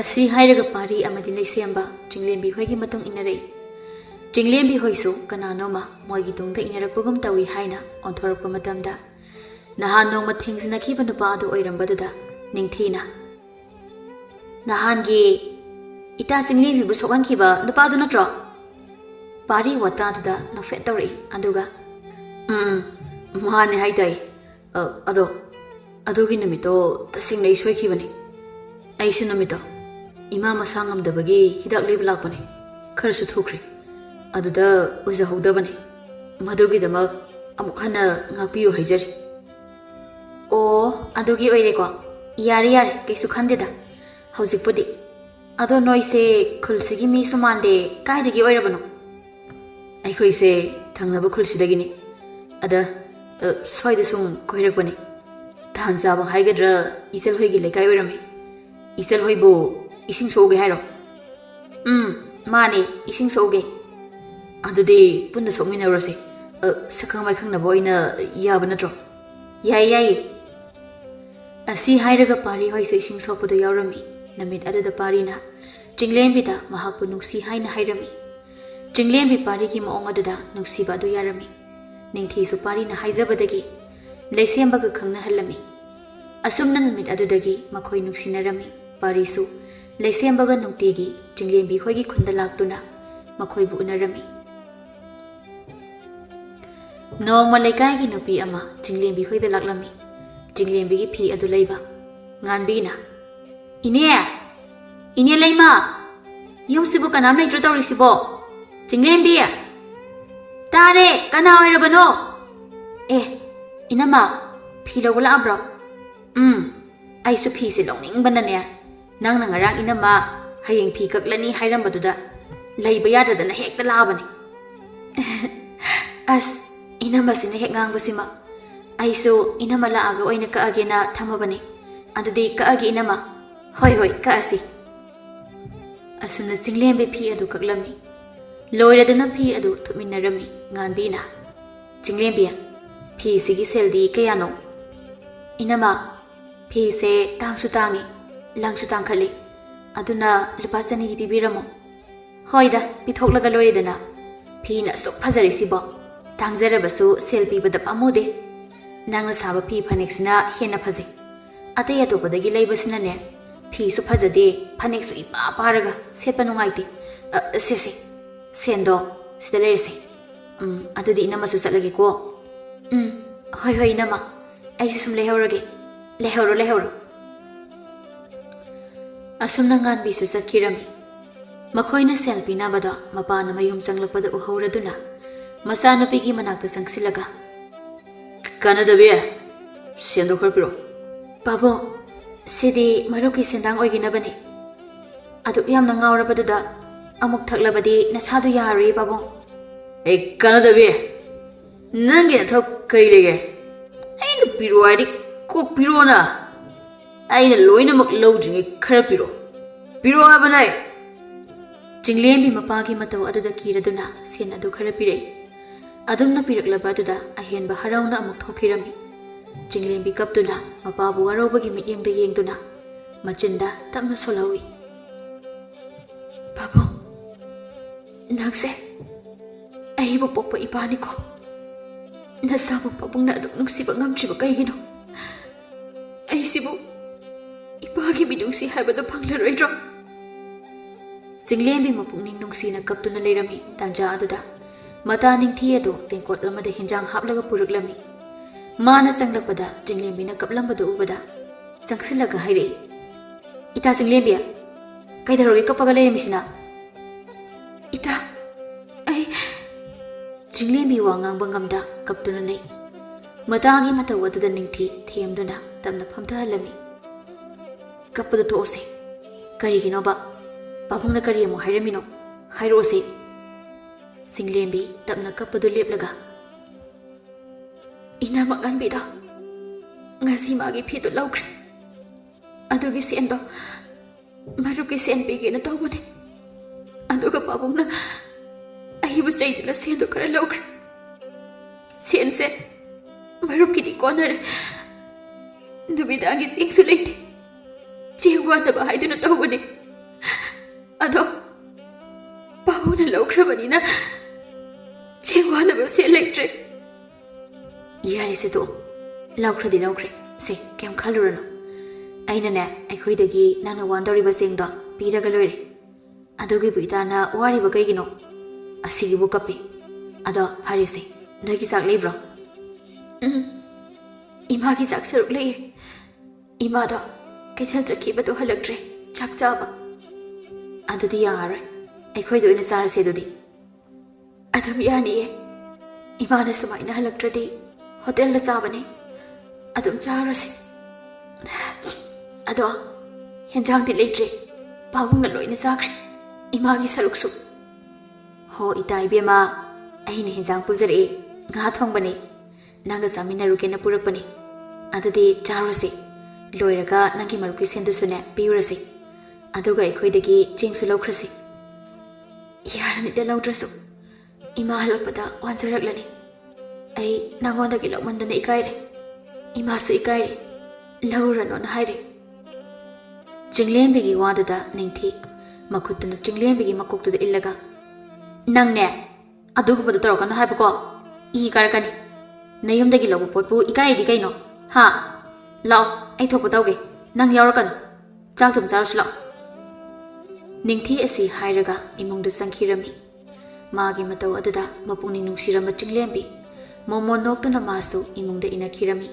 ꯑꯁꯤ ꯍꯥꯏꯔꯒ ꯄꯥꯔꯤ ꯑꯃꯗꯤ ꯂꯩꯁꯦꯝꯕ ꯆꯤꯡꯂꯦꯝꯕꯤ ꯍꯣꯏꯒꯤ ꯃꯇꯨꯡ ꯏꯟꯅꯔꯛꯏ ꯆꯤꯡꯂꯦꯝꯕꯤ ꯍꯣꯏꯁꯨ ꯀꯅꯥꯅꯣꯃ ꯃꯣꯏꯒꯤ ꯇꯨꯡꯗ ꯏꯟꯅꯔꯛꯄꯒꯨꯝ ꯇꯧꯏ ꯍꯥꯏꯅ ꯑꯣꯟꯊꯣꯔꯛꯄ ꯃꯇꯝꯗ ꯅꯍꯥꯟ ꯅꯣꯡꯃ ꯊꯦꯡꯖꯅꯈꯤꯕ ꯅꯨꯄꯥ ꯑꯗꯨ ꯑꯣꯏꯔꯝꯕꯗꯨꯗ ꯅꯤꯡꯊꯤꯅ ꯅꯍꯥꯟꯒꯤ ꯏꯇꯥ ꯆꯤꯡꯂꯦꯝꯕꯤꯕꯨ ꯁꯣꯛꯍꯟꯈꯤꯕ ꯅꯨꯄꯥꯗꯨ ꯅꯠꯇ꯭ꯔꯣ ꯄꯥꯔꯤ ꯋꯥꯇꯥꯗꯨꯗ ꯅꯣꯛꯐꯦꯠ ꯇꯧꯔꯛꯏ ꯑꯗꯨꯒ ꯃꯥꯅꯦ ꯍꯥꯏꯇꯥꯏ ꯑꯗꯨꯒꯤ ꯅꯨꯃꯤꯠꯇꯣ ꯇꯁꯦꯡꯅ ꯑꯩ ꯁꯣꯏꯈꯤꯕꯅꯤ ꯑꯩꯁꯨ ꯅꯨꯃꯤꯠꯇꯣ ꯏꯃꯥ ꯃꯁꯥ ꯉꯝꯗꯕꯒꯤ ꯍꯤꯗꯥꯛ ꯂꯩꯕ ꯂꯥꯛꯄꯅꯤ ꯈꯔꯁꯨ ꯊꯨꯈ꯭ꯔꯦ ꯑꯗꯨꯗ ꯎꯖꯍꯧꯗꯕꯅꯤ ꯃꯗꯨꯒꯤꯗꯃꯛ ꯑꯃꯨꯛ ꯍꯟꯅ ꯉꯥꯛꯄꯤꯌꯨ ꯍꯥꯏꯖꯔꯤ ꯑꯣ ꯑꯗꯨꯒꯤ ꯑꯣꯏꯔꯦꯀꯣ ꯌꯥꯔꯦ ꯀꯩꯁꯨ ꯈꯟꯗꯦꯗ ꯍꯧꯖꯤꯛꯄꯨꯗꯤ ꯑꯗꯣ ꯅꯣꯏꯁꯦ ꯈꯨꯜꯁꯤꯒꯤ ꯃꯤꯁꯨ ꯃꯥꯟꯗꯦ ꯀꯥꯏꯗꯒꯤ ꯑꯣꯏꯔꯕꯅꯣ ꯑꯩꯈꯣꯏꯁꯦ ꯊꯪꯅꯕ ꯈꯨꯜꯁꯤꯗꯒꯤꯅꯤ ꯑꯗ ꯁ꯭ꯋꯥꯏꯗ ꯁꯨꯝ ꯀꯣꯏꯔꯛꯄꯅꯤ ꯇꯍꯥꯟ ꯆꯥꯕ ꯍꯥꯏꯒꯗ꯭ꯔꯥ ꯏꯆꯜꯍꯣꯏꯒꯤ ꯂꯩꯀꯥꯏ ꯑꯣꯏꯔꯝꯃꯤ ꯏꯆꯜꯍꯣꯏꯕꯨ ꯏꯁꯤꯡ ꯁꯣꯛꯎꯒꯦ ꯍꯥꯏꯔꯣ ꯃꯥꯅꯦ ꯏꯁꯤꯡ ꯁꯣꯛꯎꯒꯦ ꯑꯗꯨꯗꯤ ꯄꯨꯟꯅ ꯁꯣꯛꯃꯤꯟꯅꯔꯨꯔꯁꯦ ꯁꯛꯈꯪ ꯃꯥꯏꯈꯪꯅꯕ ꯑꯣꯏꯅ ꯌꯥꯕ ꯅꯠꯇ꯭ꯔꯣ ꯌꯥꯏꯌꯦ ꯑꯁꯤ ꯍꯥꯏꯔꯒ ꯄꯥꯔꯤ ꯍꯣꯏꯁꯨ ꯏꯁꯤꯡ ꯁꯣꯛꯄꯗꯨ ꯌꯥꯎꯔꯝꯃꯤ ꯅꯨꯃꯤꯠ ꯑꯗꯨꯗ ꯄꯥꯔꯤꯅ ꯆꯤꯡꯂꯦꯝꯕꯤꯗ ꯃꯍꯥꯛꯄꯨ ꯅꯨꯡꯁꯤ ꯍꯥꯏꯅ ꯍꯥꯏꯔꯝꯃꯤ ꯆꯤꯡꯂꯦꯝꯕꯤ ꯄꯥꯔꯤꯒꯤ ꯃꯑꯣꯡ ꯑꯗꯨꯗ ꯅꯨꯡꯁꯤꯕ ꯑꯗꯨ ꯌꯥꯔꯝꯃꯤ ꯅꯤꯡꯊꯤꯁꯨ ꯄꯥꯔꯤꯅ ꯍꯥꯏꯖꯕꯗꯒꯤ ꯂꯩꯁꯦꯝꯕꯒ ꯈꯪꯅꯍꯜꯂꯝꯃꯤ꯫ ꯑꯁꯨꯝꯅ ꯅꯨꯃꯤꯠ ꯑꯗꯨꯗꯒꯤ ꯃꯈꯣꯏ ꯅꯨꯡꯁꯤꯅꯔꯝꯃꯤ꯫ ꯄꯥꯔꯤꯁꯨ ꯂꯩꯁꯦꯝꯕꯒ ꯅꯨꯡꯇꯤꯒꯤ ꯆꯤꯡꯂꯦꯝꯕꯤ ꯍꯣꯏꯒꯤ ꯈꯨꯟꯗ ꯂꯥꯛꯇꯨꯅ ꯃꯈꯣꯏꯕꯨ ꯎꯅꯔꯝꯃꯤ꯫ ꯅꯣꯡꯃ ꯂꯩꯀꯥꯏꯒꯤ ꯅꯨꯄꯤ ꯑꯃ ꯆꯤꯡꯂꯦꯝꯕꯤ ꯍꯣꯏꯗ ꯂꯥꯛꯂꯝꯃꯤ꯫ ꯆꯤꯡꯂꯦꯝꯕꯤꯒꯤ ꯐꯤ ꯑꯗꯨ ꯂꯩꯕ ꯉꯥꯟꯕꯤꯅ "ꯏꯅꯦ ꯂꯩꯃ, ꯌꯨꯝꯁꯤꯕꯨ ꯀꯅꯥꯝ ꯂꯩꯇ꯭ꯔꯣ ꯇꯧꯔꯤꯁꯤꯕꯣ? ꯆꯤꯡꯂꯦꯝꯕꯤ, ꯇꯥꯔꯦ, ꯀꯅꯥ ꯑꯣꯏꯔꯕꯅꯣ? ꯏꯅꯝꯃ, ꯐꯤ ꯂꯧꯕ ꯂꯥꯛꯑꯕ꯭ꯔꯣ? ꯑꯩꯁꯨ ꯐꯤꯁꯦ ꯂꯧꯅꯤꯡꯕꯅꯅꯦ, ꯅꯪꯅ ꯉꯔꯥꯡ ꯏꯅꯝꯃ ꯍꯌꯦꯡ ꯐꯤ ꯀꯛꯂꯅꯤ ꯍꯥꯏꯔꯝꯕꯗꯨꯗ ꯂꯩꯕ ꯌꯥꯗꯗꯅ ꯍꯦꯛꯇ ꯂꯥꯛꯑꯕꯅꯤ." "ꯑꯁ, ꯏꯅꯝꯃꯁꯤꯅ ꯍꯦꯛ ꯉꯥꯡꯕꯁꯤꯃ ꯑꯩꯁꯨ ꯏꯅꯝꯃ ꯂꯥꯛꯑꯒ ꯑꯣꯏꯅ ꯀꯛꯑꯒꯦꯅ ꯊꯝꯃꯕꯅꯤ꯫ ꯑꯗꯨꯗꯤ ꯀꯛꯑꯒꯦ ꯏꯅꯝꯃ." "ꯍꯣꯏ ꯀꯛꯑꯁꯤ." ꯑꯁꯨꯝꯅ ꯆꯤꯡꯂꯦꯝꯕꯤ ꯐꯤ ꯑꯗꯨ ꯀꯛꯂꯝꯃꯤ꯫ ꯂꯣꯏꯔꯗꯨꯅ ꯐꯤ ꯑꯗꯨ ꯊꯨꯞꯃꯤꯟꯅꯔꯝꯃꯤ꯫ ꯉꯥꯟꯕꯤꯅ "ꯆꯤꯡꯂꯦꯝꯕꯤ, ꯐꯤꯁꯤꯒꯤ ꯁꯦꯜꯗꯤ ꯀꯌꯥꯅꯣ?" "ꯏꯅꯝꯃ, ꯐꯤꯁꯦ ꯇꯥꯡꯁꯨ ꯇꯥꯡꯉꯤ, ꯂꯪꯁꯨ ꯇꯥꯡꯈꯠꯂꯤ, ꯑꯗꯨꯅ ꯂꯨꯄꯥ 200ꯗꯤ ꯄꯤꯕꯤꯔꯝꯃꯣ." "ꯍꯣꯏꯗ, ꯄꯤꯊꯣꯛꯂꯒ ꯂꯣꯏꯔꯦꯗꯅ. ꯐꯤꯅ ꯑꯁꯨꯛ ꯐꯖꯔꯤꯁꯤꯕꯣ, ꯇꯥꯡꯖꯔꯕꯁꯨ ꯁꯦꯜ ꯄꯤꯕꯗ ꯄꯥꯝꯃꯨꯗꯦ. ꯅꯪꯅ ꯁꯥꯕ ꯐꯤ ꯐꯅꯦꯛꯁꯤꯅ ꯍꯦꯟꯅ ꯐꯖꯩ. ꯑꯇꯩ ꯑꯇꯣꯞꯄꯗꯒꯤ ꯂꯩꯕꯁꯤꯅꯅꯦ, ꯐꯤꯁꯨ ꯐꯖꯗꯦ, ꯐꯅꯦꯛꯁꯨ ꯏꯄꯥ ꯄꯥꯔꯒ ꯁꯦꯠꯄ ꯅꯨꯡꯉꯥꯏꯇꯦ. ꯁꯦ, ꯁꯦꯟꯗꯣ ꯁꯤꯗ ꯂꯩꯔꯁꯦ. ꯑꯗꯨꯗꯤ ꯏꯅꯝꯃꯁꯨ ꯆꯠꯂꯒꯦꯀꯣ." "ꯍꯣꯏ ꯏꯅꯝꯃ, ꯑꯩꯁꯨ ꯁꯨꯝ ꯂꯩꯍꯧꯔꯒꯦ." ꯂꯩꯍꯧꯔꯣ." ꯑꯁꯨꯝꯅ ꯉꯥꯟꯕꯤꯁꯨ ꯆꯠꯈꯤꯔꯝꯃꯤ꯫ ꯃꯈꯣꯏꯅ ꯁꯦꯜ ꯄꯤꯅꯕꯗꯣ ꯃꯄꯥꯅ ꯃꯌꯨꯝ ꯆꯪꯂꯛꯄꯗ ꯎꯍꯧꯔꯗꯨꯅ ꯃꯆꯥꯅꯨꯄꯤꯒꯤ ꯃꯅꯥꯛꯇ ꯆꯪꯁꯤꯜꯂꯒ "ꯀꯥꯟꯅꯗꯕꯤ, ꯁꯦꯟꯗꯣ ꯈꯔ ꯄꯤꯔꯛꯑꯣ." "ꯄꯥꯕꯨꯡ, ꯁꯤꯗꯤ ꯃꯔꯨꯞꯀꯤ ꯁꯦꯟꯗꯥꯡ ꯑꯣꯏꯒꯅꯕꯅꯤ. ꯑꯗꯨꯛ ꯌꯥꯝꯅ ꯉꯥꯎꯔꯕꯗꯨꯗ ꯑꯃꯨꯛ ꯊꯛꯂꯕꯗꯤ ꯅꯁꯥꯗꯨ ꯌꯥꯔꯣꯏ ꯄꯥꯕꯨꯡ." "ꯀꯥꯟꯅꯗꯕꯤ, ꯅꯪꯒꯤ ꯅꯊꯧ ꯀꯔꯤ ꯂꯩꯒꯦ? ꯑꯩꯅ ꯄꯤꯔꯛꯑꯣ ꯍꯥꯏꯗꯤ ꯀꯣꯛ ꯄꯤꯔꯛꯑꯣꯅ. ꯑꯩꯅ ꯂꯣꯏꯅꯃꯛ ꯂꯧꯗ꯭ꯔꯤꯉꯩ ꯈꯔ ꯄꯤꯔꯛꯑꯣ ꯍꯥꯏꯕꯅꯦ." ꯆꯤꯡꯂꯦꯝꯕꯤ ꯃꯄꯥꯒꯤ ꯃꯇꯧ ꯑꯗꯨꯗ ꯀꯤꯔꯗꯨꯅ ꯁꯦꯟ ꯑꯗꯨ ꯈꯔ ꯄꯤꯔꯛꯏ꯫ ꯑꯗꯨꯝꯅ ꯄꯤꯔꯛꯂꯕ ꯑꯗꯨꯗ ꯑꯍꯦꯟꯕ ꯍꯔꯥꯎꯅ ꯑꯃꯨꯛ ꯊꯣꯛꯈꯤꯔꯝꯃꯤ꯫ ꯆꯤꯡꯂꯦꯝꯕꯤ ꯀꯞꯇꯨꯅ ꯃꯄꯥꯕꯨ ꯋꯥꯔꯧꯕꯒꯤ ꯃꯤꯠꯌꯦꯡꯗ ꯌꯦꯡꯗꯨꯅ ꯃꯆꯤꯟꯗ ꯇꯞꯅ ꯁꯣꯜꯍꯧꯏ꯫ "ꯄꯥꯕꯨꯡ, ꯅꯪꯁꯦ ꯑꯩꯕꯨ ꯄꯣꯛꯄ ꯏꯄꯥꯅꯤꯀꯣ. ꯅꯁꯥꯕꯨ ꯄꯥꯕꯨꯡꯅ ꯑꯗꯨꯛ ꯅꯨꯡꯁꯤꯕ ꯉꯝꯗ꯭ꯔꯤꯕ ꯀꯩꯒꯤꯅꯣ? ꯑꯩꯁꯤꯕꯨ ꯏꯄꯥꯒꯤ ꯃꯤꯅꯨꯡꯁꯤ ꯍꯥꯏꯕꯗꯨ ꯐꯪꯂꯔꯣꯏꯗ꯭ꯔꯣ?" ꯆꯤꯡꯂꯦꯝꯕꯤ ꯃꯄꯨꯛꯅꯤꯡ ꯅꯨꯡꯁꯤꯅ ꯀꯞꯇꯨꯅ ꯂꯩꯔꯝꯃꯤ꯫ ꯇꯥꯟꯖꯥ ꯑꯗꯨꯗ ꯃꯇꯥ ꯅꯤꯡꯊꯤ ꯑꯗꯨ ꯇꯦꯡꯀꯣꯠ ꯑꯃꯗ ꯍꯤꯟꯖꯥꯡ ꯍꯥꯞꯂꯒ ꯄꯨꯔꯛꯂꯝꯃꯤ꯫ ꯃꯥꯅ ꯆꯪꯂꯛꯄꯗ ꯆꯤꯡꯂꯦꯝꯕꯤꯅ ꯀꯞꯂꯝꯕꯗꯨ ꯎꯕꯗ ꯆꯪꯁꯤꯜꯂꯒ ꯍꯥꯏꯔꯛꯏ, "ꯏꯇꯥ ꯆꯤꯡꯂꯦꯝꯕꯤ, ꯀꯩꯗꯧꯔꯒꯦ ꯀꯞꯄꯒ ꯂꯩꯔꯝꯃꯤꯁꯤꯅ?" "ꯏꯇꯥ, ꯑꯩ..." ꯆꯤꯡꯂꯦꯝꯕꯤ ꯋꯥ ꯉꯥꯡꯕ ꯉꯝꯗ ꯀꯞꯇꯨꯅ ꯂꯩ꯫ ꯃꯇꯥꯒꯤ ꯃꯇꯧ ꯑꯗꯨꯗ ꯅꯤꯡꯊꯤ ꯊꯦꯝꯗꯨꯅ ꯇꯞꯅ ꯐꯝꯊꯍꯜꯂꯝꯃꯤ꯫ "ꯀꯞꯄꯗꯨ ꯇꯣꯛꯑꯣꯁꯦ. ꯀꯔꯤꯒꯤꯅꯣꯕ? ꯄꯥꯕꯨꯡꯅ ꯀꯔꯤ ꯑꯃꯨꯛ ꯍꯥꯏꯔꯝꯃꯤꯅꯣ? ꯍꯥꯏꯔꯛꯑꯣꯁꯦ." ꯆꯤꯡꯂꯦꯝꯕꯤ ꯇꯞꯅ ꯀꯞꯄꯗꯨ ꯂꯦꯞꯂꯒ "ꯏꯅꯝꯃ ꯉꯥꯟꯕꯤꯗꯣ ꯉꯁꯤ ꯃꯥꯒꯤ ꯐꯤꯗꯨ ꯂꯧꯈ꯭ꯔꯦ. ꯑꯗꯨꯒꯤ ꯁꯦꯟꯗꯣ ꯃꯔꯨꯞꯀꯤ ꯁꯦꯟ ꯄꯤꯒꯦꯅ ꯇꯧꯕꯅꯤ. ꯑꯗꯨꯒ ꯄꯥꯕꯨꯡꯅ ꯑꯩꯕꯨ ꯆꯩꯗꯨꯅ ꯁꯦꯟꯗꯣ ꯈꯔ ꯂꯧꯈ꯭ꯔꯦ. ꯁꯦꯟꯁꯦ ꯃꯔꯨꯞꯀꯤꯗꯤ ꯀꯣꯟꯅꯔꯦ. ꯅꯨꯃꯤꯗꯥꯡꯒꯤ ꯆꯦꯡꯁꯨ ꯂꯩꯇꯦ. ꯆꯦꯡ ꯋꯥꯠꯅꯕ ꯍꯥꯏꯗꯨꯅ ꯇꯧꯕꯅꯤ. ꯑꯗꯣ ꯄꯥꯕꯨꯡꯅ ꯂꯧꯈ꯭ꯔꯕꯅꯤꯅ ꯆꯦꯡ ꯋꯥꯠꯅꯕ ꯁꯦꯟ ꯂꯩꯇ꯭ꯔꯦ." "ꯌꯥꯔꯦꯁꯦ ꯇꯣꯛꯑꯣ. ꯂꯧꯈ꯭ꯔꯗꯤ ꯂꯧꯈ꯭ꯔꯦ. ꯁꯦ, ꯀꯩꯝ ꯈꯜꯂꯨꯔꯅꯨ. ꯑꯩꯅꯅꯦ ꯑꯩꯈꯣꯏꯗꯒꯤ ꯅꯪꯅ ꯋꯥꯟꯗꯧꯔꯤꯕ ꯆꯦꯡꯗꯣ ꯄꯤꯔꯒ ꯂꯣꯏꯔꯦ. ꯑꯗꯨꯒꯤꯕꯨ ꯏꯇꯥꯅ ꯋꯥꯔꯤꯕ ꯀꯩꯒꯤꯅꯣ? ꯑꯁꯤꯒꯤꯕꯨ ꯀꯞꯄꯤ. ꯑꯗꯣ ꯐꯔꯦꯁꯦ, ꯅꯣꯏꯒꯤ ꯆꯥꯛ ꯂꯩꯕ꯭ꯔꯣ?" "ꯏꯃꯥꯒꯤ ꯆꯥꯛ ꯁꯔꯨꯛ ꯂꯩꯌꯦ. ꯏꯃꯥꯗꯣ ꯀꯩꯊꯦꯜ ꯆꯠꯈꯤꯕꯗꯣ ꯍꯜꯂꯛꯇ꯭ꯔꯦ ꯆꯥꯛ ꯆꯥꯕ." "ꯑꯗꯨꯗꯤ ꯌꯥꯔꯔꯣꯏ. ꯑꯩꯈꯣꯏꯗ ꯑꯣꯏꯅ ꯆꯥꯔꯁꯦ ꯑꯗꯨꯗꯤ." "ꯑꯗꯨꯝ ꯌꯥꯅꯤꯌꯦ. ꯏꯃꯥꯅ ꯁꯨꯃꯥꯏꯅ ꯍꯜꯂꯛꯇ꯭ꯔꯗꯤ ꯍꯣꯇꯦꯜꯗ ꯆꯥꯕꯅꯤ. ꯑꯗꯨꯝ ꯆꯥꯔꯁꯤ. ꯑꯗꯣ ꯍꯦꯟꯖꯥꯡꯗꯤ ꯂꯩꯇ꯭ꯔꯦ. ꯄꯥꯕꯨꯡꯅ ꯂꯣꯏꯅ ꯆꯥꯈ꯭ꯔꯦ. ꯏꯃꯥꯒꯤ ꯁꯔꯨꯛꯁꯨ." "ꯍꯣ ꯏꯇꯥ ꯏꯕꯦꯝꯃ, ꯑꯩꯅ ꯍꯦꯟꯖꯥꯡ ꯄꯨꯖꯔꯛꯑꯦ. ꯉꯥ ꯊꯣꯡꯕꯅꯤ. ꯅꯪꯒ ꯆꯥꯃꯤꯟꯅꯔꯨꯒꯦꯅ ꯄꯨꯔꯛꯄꯅꯤ. ꯑꯗꯨꯗꯤ ꯆꯥꯔꯨꯔꯁꯤ. ꯂꯣꯏꯔꯒ ꯅꯪꯒꯤ ꯃꯔꯨꯞꯀꯤ ꯁꯦꯟꯗꯨꯁꯨꯅꯦ ꯄꯤꯔꯨꯔꯁꯤ. ꯑꯗꯨꯒ ꯑꯩꯈꯣꯏꯗꯒꯤ ꯆꯦꯡꯁꯨ ꯂꯧꯈ꯭ꯔꯁꯤ." "ꯌꯥꯔꯅꯤꯗ ꯂꯧꯗ꯭ꯔꯁꯨ. ꯏꯃꯥ ꯍꯜꯂꯛꯄꯗ ꯋꯥꯟꯖꯔꯛꯂꯅꯤ. ꯑꯩ ꯅꯪꯉꯣꯟꯗꯒꯤ ꯂꯧꯃꯟꯗꯅ ꯏꯀꯥꯏꯔꯦ. ꯏꯃꯥꯁꯨ ꯏꯀꯥꯏꯔꯦ. ꯂꯧꯔꯨꯔꯅꯣꯅ ꯍꯥꯏꯔꯦ." ꯆꯤꯡꯂꯦꯝꯕꯤꯒꯤ ꯋꯥꯗꯨꯗ ꯅꯤꯡꯊꯤ ꯃꯈꯨꯠꯇꯨꯅ ꯆꯤꯡꯂꯦꯝꯕꯤꯒꯤ ꯃꯀꯣꯛꯇꯨꯗ ꯏꯜꯂꯒ "ꯅꯪꯅꯦ ꯑꯗꯨꯒꯨꯝꯕꯗꯣ ꯇꯧꯔꯛꯀꯅꯣ ꯍꯥꯏꯕꯀꯣ. ꯏ ꯀꯥꯔꯛꯀꯅꯤ ꯅꯌꯨꯝꯗꯒꯤ ꯂꯧꯕ ꯄꯣꯠꯄꯨ ꯏꯀꯥꯏꯗꯤ ꯀꯩꯅꯣ ꯍꯥ ꯂꯥꯛꯑꯣ ꯑꯩ ꯊꯣꯛꯄ ꯇꯧꯒꯦ ꯅꯪ ꯌꯥꯎꯔꯛꯀꯅꯨ ꯆꯥꯛ ꯊꯨꯝ ꯆꯥꯔꯨꯁꯤ ꯂꯥꯛꯑꯣ ꯅꯤꯡꯊꯤ ꯑꯁꯤ ꯍꯥꯏꯔꯒ ꯏꯃꯨꯡꯗ ꯆꯪꯈꯤꯔꯝꯃꯤ ꯃꯥꯒꯤ ꯃꯇꯧ ꯑꯗꯨꯗ ꯃꯄꯨꯛꯅꯤꯡ ꯅꯨꯡꯁꯤꯔꯝꯕ ꯆꯤꯡꯂꯦꯝꯕꯤ ꯃꯣꯃꯣ ꯅꯣꯛꯇꯨꯅ ꯃꯥꯁꯨ ꯏꯃꯨꯡꯗ ꯏꯟꯅꯈꯤꯔꯝꯃꯤ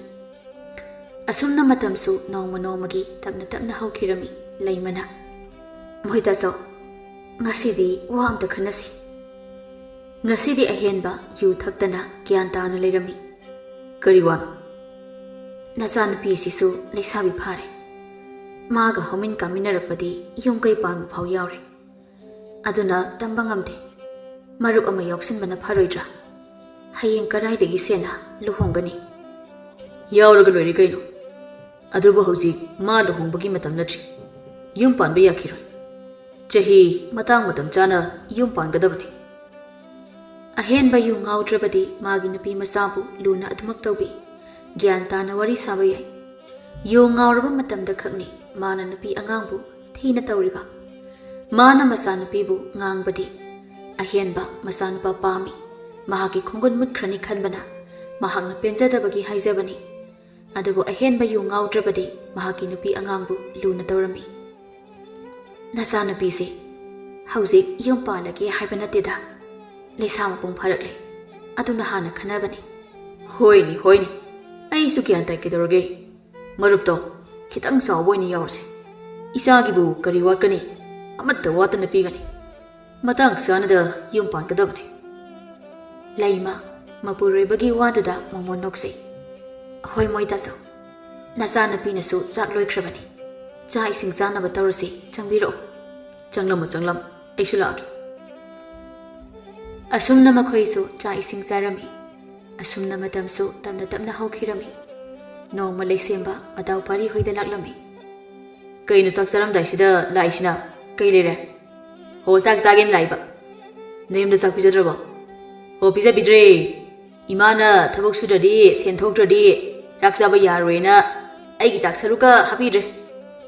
ꯑꯁꯨꯝꯅ ꯃꯇꯝꯁꯨ ꯅꯣꯡꯃ ꯅꯣꯡꯃꯒꯤ ꯇꯞꯅ ꯇꯞꯅ ꯍꯧꯈꯤꯔꯝꯃꯤ ꯂꯩꯃꯅ ꯃꯣꯏꯇꯥꯆꯧ ꯉꯁꯤꯗꯤ ꯋꯥ ꯑꯝꯇ ꯈꯟꯅꯁꯤ ꯉꯁꯤꯗꯤ ꯑꯍꯦꯟꯕ ꯌꯨ ꯊꯛꯇꯅ ꯒ꯭ꯌꯥꯟ ꯇꯥꯅ ꯂꯩꯔꯝꯃꯤ ꯀꯔꯤ ꯋꯥꯅꯣ ꯅꯆꯥꯅꯨꯄꯤꯁꯤꯁꯨ ꯂꯩꯁꯥꯕꯤ ꯐꯥꯔꯦ ꯃꯥꯒ ꯍꯧꯃꯤꯟ ꯀꯥꯃꯤꯟꯅꯔꯛꯄꯗꯤ ꯌꯨꯝ ꯀꯩ ꯄꯥꯟꯕ ꯐꯥꯎ ꯌꯥꯎꯔꯦ ꯑꯗꯨꯅ ꯇꯝꯕ ꯉꯝꯗꯦ ꯃꯔꯨꯞ ꯑꯃ ꯌꯥꯎꯁꯤꯟꯕꯅ ꯐꯔꯣꯏꯗ꯭ꯔꯥ ꯍꯌꯦꯡ ꯀꯔꯥꯏꯗꯒꯤ ꯁꯦꯅ ꯂꯨꯍꯣꯡꯒꯅꯤ ꯌꯥꯎꯔꯒ ꯂꯣꯏꯔꯦ ꯀꯩꯅꯣ ꯑꯗꯨꯕꯨ ꯍꯧꯖꯤꯛ ꯃꯥ ꯂꯨꯍꯣꯡꯕꯒꯤ ꯃꯇꯝ ꯅꯠꯇ꯭ꯔꯤ ꯌꯨꯝ ꯄꯥꯟꯕ ꯌꯥꯈꯤꯔꯣꯏ ꯆꯍꯤ ꯃꯇꯥꯡ ꯃꯇꯝ ꯆꯥꯅ ꯌꯨꯝ ꯄꯥꯟꯒꯗꯕꯅꯤ ꯑꯍꯦꯟꯕ ꯌꯨ ꯉꯥꯎꯗ꯭ꯔꯕꯗꯤ ꯃꯥꯒꯤ ꯅꯨꯄꯤ ꯃꯆꯥꯕꯨ ꯂꯨꯅ ꯑꯗꯨꯃꯛ ꯇꯧꯕꯤ ꯒ꯭ꯌꯥꯟ ꯇꯥꯅ ꯋꯥꯔꯤ ꯁꯥꯕ ꯌꯥꯏ ꯌꯨ ꯉꯥꯎꯔꯕ ꯃꯇꯝꯗ ꯈꯛꯅꯤ ꯃꯥꯅ ꯅꯨꯄꯤ ꯑꯉꯥꯡꯕꯨ ꯊꯤꯅ ꯇꯧꯔꯤꯕ ꯃꯥꯅ ꯃꯆꯥꯅꯨꯄꯤꯕꯨ ꯉꯥꯡꯕꯗꯤ ꯑꯍꯦꯟꯕ ꯃꯆꯥꯅꯨꯄꯥ ꯄꯥꯝꯃꯤ ꯃꯍꯥꯛꯀꯤ ꯈꯣꯡꯒꯨꯟ ꯃꯨꯠꯈ꯭ꯔꯅꯤ ꯈꯟꯕꯅ ꯃꯍꯥꯛꯅ ꯄꯦꯟꯖꯗꯕꯒꯤ ꯍꯥꯏꯖꯕꯅꯤ ꯑꯗꯨꯕꯨ ꯑꯍꯦꯟꯕ ꯌꯨ ꯉꯥꯎꯗ꯭ꯔꯕꯗꯤ ꯃꯍꯥꯛꯀꯤ ꯅꯨꯄꯤ ꯑꯉꯥꯡꯕꯨ ꯂꯨꯅ ꯇꯧꯔꯝꯃꯤ ꯅꯆꯥꯅꯨꯄꯤꯁꯦ ꯍꯧꯖꯤꯛ ꯌꯨꯝ ꯄꯥꯜꯂꯒꯦ ꯍꯥꯏꯕ ꯅꯠꯇꯦꯗ ꯂꯩꯁꯥ ꯃꯄꯨꯡ ꯐꯥꯔꯛꯂꯦ ꯑꯗꯨꯅ ꯍꯥꯟꯅ ꯈꯟꯅꯕꯅꯤ ꯍꯣꯏꯅꯤ ꯍꯣꯏꯅꯤ ꯑꯩꯁꯨ ꯒ꯭ꯌꯥꯟ ꯇꯥꯏ ꯀꯩꯗꯧꯔꯒꯦ ꯃꯔꯨꯞꯇꯣ ꯈꯤꯇꯪ ꯆꯥꯎꯕ ꯑꯣꯏꯅ ꯌꯥꯎꯔꯁꯤ ꯏꯆꯥꯒꯤꯕꯨ ꯀꯔꯤ ꯋꯥꯠꯀꯅꯤ ꯑꯃꯠꯇ ꯋꯥꯠꯇꯅ ꯄꯤꯒꯅꯤ ꯃꯇꯥꯡ ꯆꯥꯅꯗ ꯌꯨꯝ ꯄꯥꯟꯒꯗꯕꯅꯤ ꯂꯩꯃ ꯃꯄꯨꯔꯣꯏꯕꯒꯤ ꯋꯥꯗꯨꯗ ꯃꯣꯃꯣ ꯅꯣꯛꯆꯩ ꯍꯣꯏ ꯃꯣꯏꯇꯥꯆꯧ ꯅꯆꯥꯅꯨꯄꯤꯅꯁꯨ ꯆꯥꯛ ꯂꯣꯏꯈ꯭ꯔꯕꯅꯤ ꯆꯥꯛ ꯏꯁꯤꯡ ꯆꯥꯅꯕ ꯇꯧꯔꯁꯤ ꯆꯪꯕꯤꯔꯛꯑꯣ ꯆꯪꯂꯝꯃꯣ ꯑꯩꯁꯨ ꯂꯥꯛꯑꯒꯦ ꯑꯁꯨꯝꯅ ꯃꯈꯣꯏꯁꯨ ꯆꯥꯛ ꯏꯁꯤꯡ ꯆꯥꯔꯝꯃꯤ ꯑꯁꯨꯝꯅ ꯃꯇꯝꯁꯨ ꯇꯞꯅ ꯇꯞꯅ ꯍꯧꯈꯤꯔꯝꯃꯤ ꯅꯣꯡꯃ ꯂꯩꯁꯦꯝꯕ ꯃꯇꯥꯎ ꯄꯥꯔꯤ ꯍꯣꯏꯗ ꯂꯥꯛꯂꯝꯃꯤ ꯀꯩꯅꯣ ꯆꯥꯛ ꯆꯥꯔꯝꯗꯥꯏꯁꯤꯗ ꯂꯥꯛꯏꯁꯤꯅ ꯀꯩ ꯂꯩꯔꯦ ꯍꯣ ꯆꯥꯛ ꯆꯥꯒꯦꯅ ꯂꯥꯛꯏꯕ ꯅꯌꯨꯝꯗ ꯆꯥꯛ ꯄꯤꯖꯗ꯭ꯔꯕꯣ ꯍꯣ ꯄꯤꯖꯕꯤꯗ꯭ꯔꯦ ꯏꯃꯥꯅ ꯊꯕꯛ ꯁꯨꯗ꯭ꯔꯗꯤ ꯁꯦꯟ ꯊꯣꯛꯇ꯭ꯔꯗꯤ ꯆꯥꯛ ꯆꯥꯕ ꯌꯥꯔꯣꯏꯅ ꯑꯩꯒꯤ ꯆꯥꯛ ꯁꯔꯨꯛꯀ ꯍꯥꯞꯄꯤꯗ꯭ꯔꯦ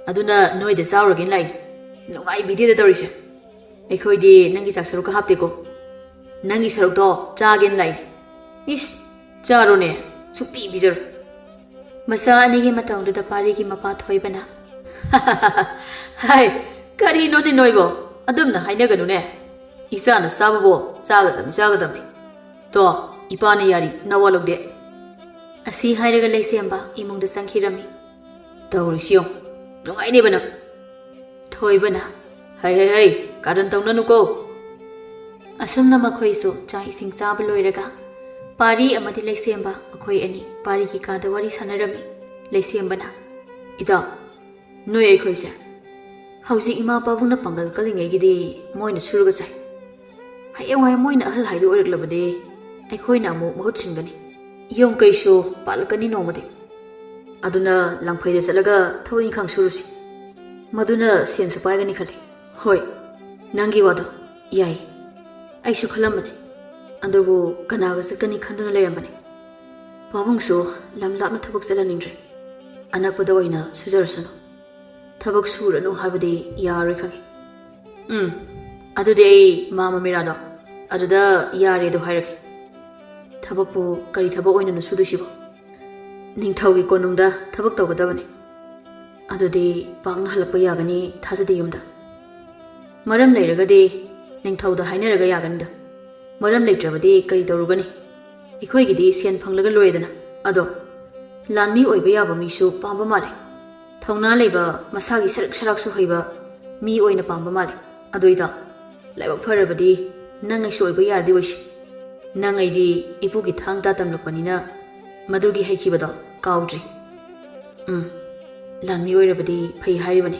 ꯑꯗꯨꯅ ꯅꯣꯏꯗ ꯆꯥꯎꯔꯒꯦꯅ ꯂꯥꯛꯏꯅꯤ ꯅꯨꯡꯉꯥꯏꯕꯤꯗꯦꯗ ꯇꯧꯔꯤꯁꯦ ꯑꯩꯈꯣꯏꯗꯤ ꯅꯪꯒꯤ ꯆꯥꯛ ꯁꯔꯨꯛꯀ ꯍꯥꯞꯇꯦꯀꯣ ꯅꯪꯒꯤ ꯁꯔꯨꯛꯇꯣ ꯆꯥꯒꯦꯅ ꯂꯥꯛꯏꯅꯤ ꯏꯁ ꯆꯥꯔꯣꯅꯦ ꯁꯨꯛꯄꯤ ꯄꯤꯖꯔꯣꯏ ꯃꯆꯥ ꯑꯅꯤꯒꯤ ꯃꯇꯧꯗꯨꯗ ꯄꯥꯔꯤꯒꯤ ꯃꯄꯥ ꯊꯣꯏꯕꯅ ꯍꯥꯏ ꯀꯔꯤꯅꯣꯅꯦ ꯅꯣꯏꯕꯣ ꯑꯗꯨꯝꯅ ꯍꯥꯏꯅꯒꯅꯨꯅꯦ ꯏꯆꯥꯅ ꯆꯥꯕꯕꯣ ꯆꯥꯒꯗꯕꯅꯤ ꯇꯣ ꯏꯄꯥꯅ ꯌꯥꯔꯤ ꯅꯋꯥ ꯂꯧꯗꯦ ꯑꯁꯤ ꯍꯥꯏꯔꯒ ꯂꯩꯁꯦꯝꯕ ꯏꯃꯨꯡꯗ ꯆꯪꯈꯤꯔꯝꯃꯤ ꯇꯧꯔꯤꯁꯤ ꯌꯦꯡꯉꯨ ꯅꯨꯡꯉꯥꯏꯅꯦꯕ ꯅꯪ ꯊꯣꯏꯕꯅ ꯍꯩ ꯀꯥꯔꯟ ꯇꯧꯅꯅꯨꯀꯣ ꯑꯁꯨꯝꯅ ꯃꯈꯣꯏꯁꯨ ꯆꯥꯛ ꯏꯁꯤꯡ ꯆꯥꯕ ꯂꯣꯏꯔꯒ ꯄꯥꯔꯤ ꯑꯃꯗꯤ ꯂꯩꯁꯦꯝꯕ ꯃꯈꯣꯏ ꯑꯅꯤ ꯄꯥꯔꯤꯒꯤ ꯀꯥꯗ ꯋꯥꯔꯤ ꯁꯥꯟꯅꯔꯝꯃꯤ ꯂꯩꯁꯦꯝꯕꯅ ꯏꯇꯥꯎ ꯅꯣꯏ ꯑꯩꯈꯣꯏꯁꯦ ꯍꯧꯖꯤꯛ ꯏꯃꯥ ꯄꯥꯕꯨꯡꯅ ꯄꯥꯡꯒꯜ ꯀꯜꯂꯤꯉꯩꯒꯤꯗꯤ ꯃꯣꯏꯅ ꯁꯨꯔꯒ ꯆꯥꯏ ꯍꯌꯦꯡꯋꯥꯏ ꯃꯣꯏꯅ ꯑꯍꯜ ꯍꯥꯏꯗꯨ ꯑꯣꯏꯔꯛꯂꯕꯗꯤ ꯑꯩꯈꯣꯏꯅ ꯑꯃꯨꯛ ꯃꯍꯨꯠ ꯁꯤꯟꯒꯅꯤ ꯌꯨꯝ ꯀꯩꯁꯨ ꯄꯥꯜꯂꯛꯀꯅꯤ ꯅꯣꯡꯃꯗꯤ ꯑꯗꯨꯅ ꯂꯪꯐꯩꯗ ꯆꯠꯂꯒ ꯊꯕꯛ ꯏꯪꯈꯥꯡ ꯁꯨꯔꯨꯁꯤ ꯃꯗꯨꯅ ꯁꯦꯟꯁꯨ ꯄꯥꯏꯒꯅꯤ ꯈꯜꯂꯤ ꯍꯣꯏ ꯅꯪꯒꯤ ꯋꯥꯗꯣ ꯌꯥꯏ ꯑꯩꯁꯨ ꯈꯜꯂꯝꯕꯅꯤ ꯑꯗꯨꯕꯨ ꯀꯅꯥꯒ ꯆꯠꯀꯅꯤ ꯈꯟꯗꯨꯅ ꯂꯩꯔꯝꯕꯅꯤ ꯄꯥꯕꯨꯡꯁꯨ ꯂꯝ ꯂꯥꯞꯅ ꯊꯕꯛ ꯆꯠꯍꯟꯅꯤꯡꯗ꯭ꯔꯦ ꯑꯅꯛꯄꯗ ꯑꯣꯏꯅ ꯁꯨꯖꯔꯁꯅꯨ ꯊꯕꯛ ꯁꯨꯔꯅꯨ ꯍꯥꯏꯕꯗꯤ ꯌꯥꯔꯣꯏ ꯈꯪꯉꯤ ꯑꯗꯨꯗꯤ ꯑꯩ ꯃꯥꯃ ꯃꯦꯔꯥꯗꯣ ꯑꯗꯨꯗ ꯌꯥꯔꯦꯗꯣ ꯍꯥꯏꯔꯒꯦ ꯊꯕꯛꯄꯨ ꯀꯔꯤ ꯊꯕꯛ ꯑꯣꯏꯅꯅꯣ ꯁꯨꯗꯣꯏꯁꯤꯕꯣ ꯅꯤꯡꯊꯧꯒꯤ ꯀꯣꯅꯨꯡꯗ ꯊꯕꯛ ꯇꯧꯒꯗꯕꯅꯤ ꯑꯗꯨꯗꯤ ꯄꯥꯛꯅ ꯍꯜꯂꯛꯄ ꯌꯥꯒꯅꯤ ꯊꯥꯖꯗꯦ ꯌꯨꯝꯗ ꯃꯔꯝ ꯂꯩꯔꯒꯗꯤ ꯅꯤꯡꯊꯧꯗ ꯍꯥꯏꯅꯔꯒ ꯌꯥꯒꯅꯤꯗ ꯃꯔꯝ ꯂꯩꯇ꯭ꯔꯕꯗꯤ ꯀꯔꯤ ꯇꯧꯔꯨꯒꯅꯤ ꯑꯩꯈꯣꯏꯒꯤꯗꯤ ꯁꯦꯟ ꯐꯪꯂꯒ ꯂꯣꯏꯔꯦꯗꯅ ꯑꯗꯣ ꯂꯥꯟꯃꯤ ꯑꯣꯏꯕ ꯌꯥꯕ ꯃꯤꯁꯨ ꯄꯥꯝꯕ ꯃꯥꯜꯂꯦ ꯊꯧꯅꯥ ꯂꯩꯕ ꯃꯁꯥꯒꯤ ꯁꯔꯛ ꯁꯔꯥꯛꯁꯨ ꯍꯩꯕ ꯃꯤ ꯑꯣꯏꯅ ꯄꯥꯝꯕ ꯃꯥꯜꯂꯦ ꯑꯗꯨꯏꯗ ꯂꯥꯏꯕꯛ ꯐꯔꯕꯗꯤ ꯅꯪ ꯑꯩꯁꯨ ꯑꯣꯏꯕ ꯌꯥꯔꯗꯤ ꯑꯣꯏꯁꯤ ꯅꯪ ꯑꯩꯗꯤ ꯏꯄꯨꯒꯤ ꯊꯥꯡ ꯇꯥ ꯇꯝꯂꯛꯄꯅꯤꯅ ꯃꯗꯨꯒꯤ ꯍꯩꯈꯤꯕꯗꯣ ꯀꯥꯎꯗ꯭ꯔꯤ ꯂꯥꯟꯃꯤ ꯑꯣꯏꯔꯕꯗꯤ ꯐꯩ ꯍꯥꯏꯔꯤꯕꯅꯤ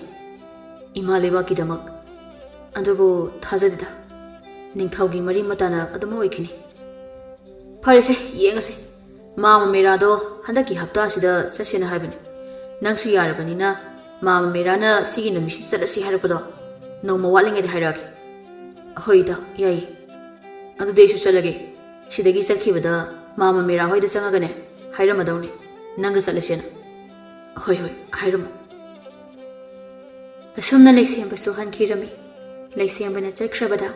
ꯏꯃꯥ ꯂꯩꯕꯥꯛꯀꯤꯗꯃꯛ ꯑꯗꯨꯕꯨ ꯊꯥꯖꯗꯦꯗ ꯅꯤꯡꯊꯧꯒꯤ ꯃꯔꯤ ꯃꯇꯥꯅ ꯑꯗꯨꯝ ꯑꯣꯏꯈꯤꯅꯤ ꯐꯔꯦꯁꯦ ꯌꯦꯡꯉꯁꯤ ꯃꯥꯃ ꯃꯦꯔꯥꯗꯣ ꯍꯟꯗꯛꯀꯤ ꯍꯞꯇꯥꯁꯤꯗ ꯆꯠꯁꯦꯅ ꯍꯥꯏꯕꯅꯤ ꯅꯪꯁꯨ ꯌꯥꯔꯕꯅꯤꯅ ꯃꯥꯃ ꯃꯦꯔꯥꯅ ꯁꯤꯒꯤ ꯅꯨꯃꯤꯠꯁꯤꯗ ꯆꯠꯂꯁꯤ ꯍꯥꯏꯔꯛꯄꯗꯣ ꯅꯣꯡꯃ ꯋꯥꯠꯂꯤꯉꯩꯗ ꯍꯥꯏꯔꯛꯑꯒꯦ ꯍꯣꯏꯗ ꯌꯥꯏꯌꯦ ꯑꯗꯨꯗꯤ ꯑꯩꯁꯨ ꯆꯠꯂꯒꯦ ꯁꯤꯗꯒꯤ ꯆꯠꯈꯤꯕꯗ ꯃꯥꯃ ꯃꯦꯔꯥ ꯍꯣꯏꯗ ꯆꯪꯉꯒꯅꯦ ꯍꯥꯏꯔꯝꯃꯗꯧꯅꯤ ꯅꯪꯒ ꯆꯠꯂꯁꯦꯅ ꯍꯣꯏ ꯍꯥꯏꯔꯝꯃꯣ ꯑꯁꯨꯝꯅ ꯂꯩꯁꯦꯝꯕꯁꯨ ꯍꯟꯈꯤꯔꯝꯃꯤ ꯂꯩꯁꯦꯝꯕꯅ ꯆꯠꯈ꯭ꯔꯕꯗ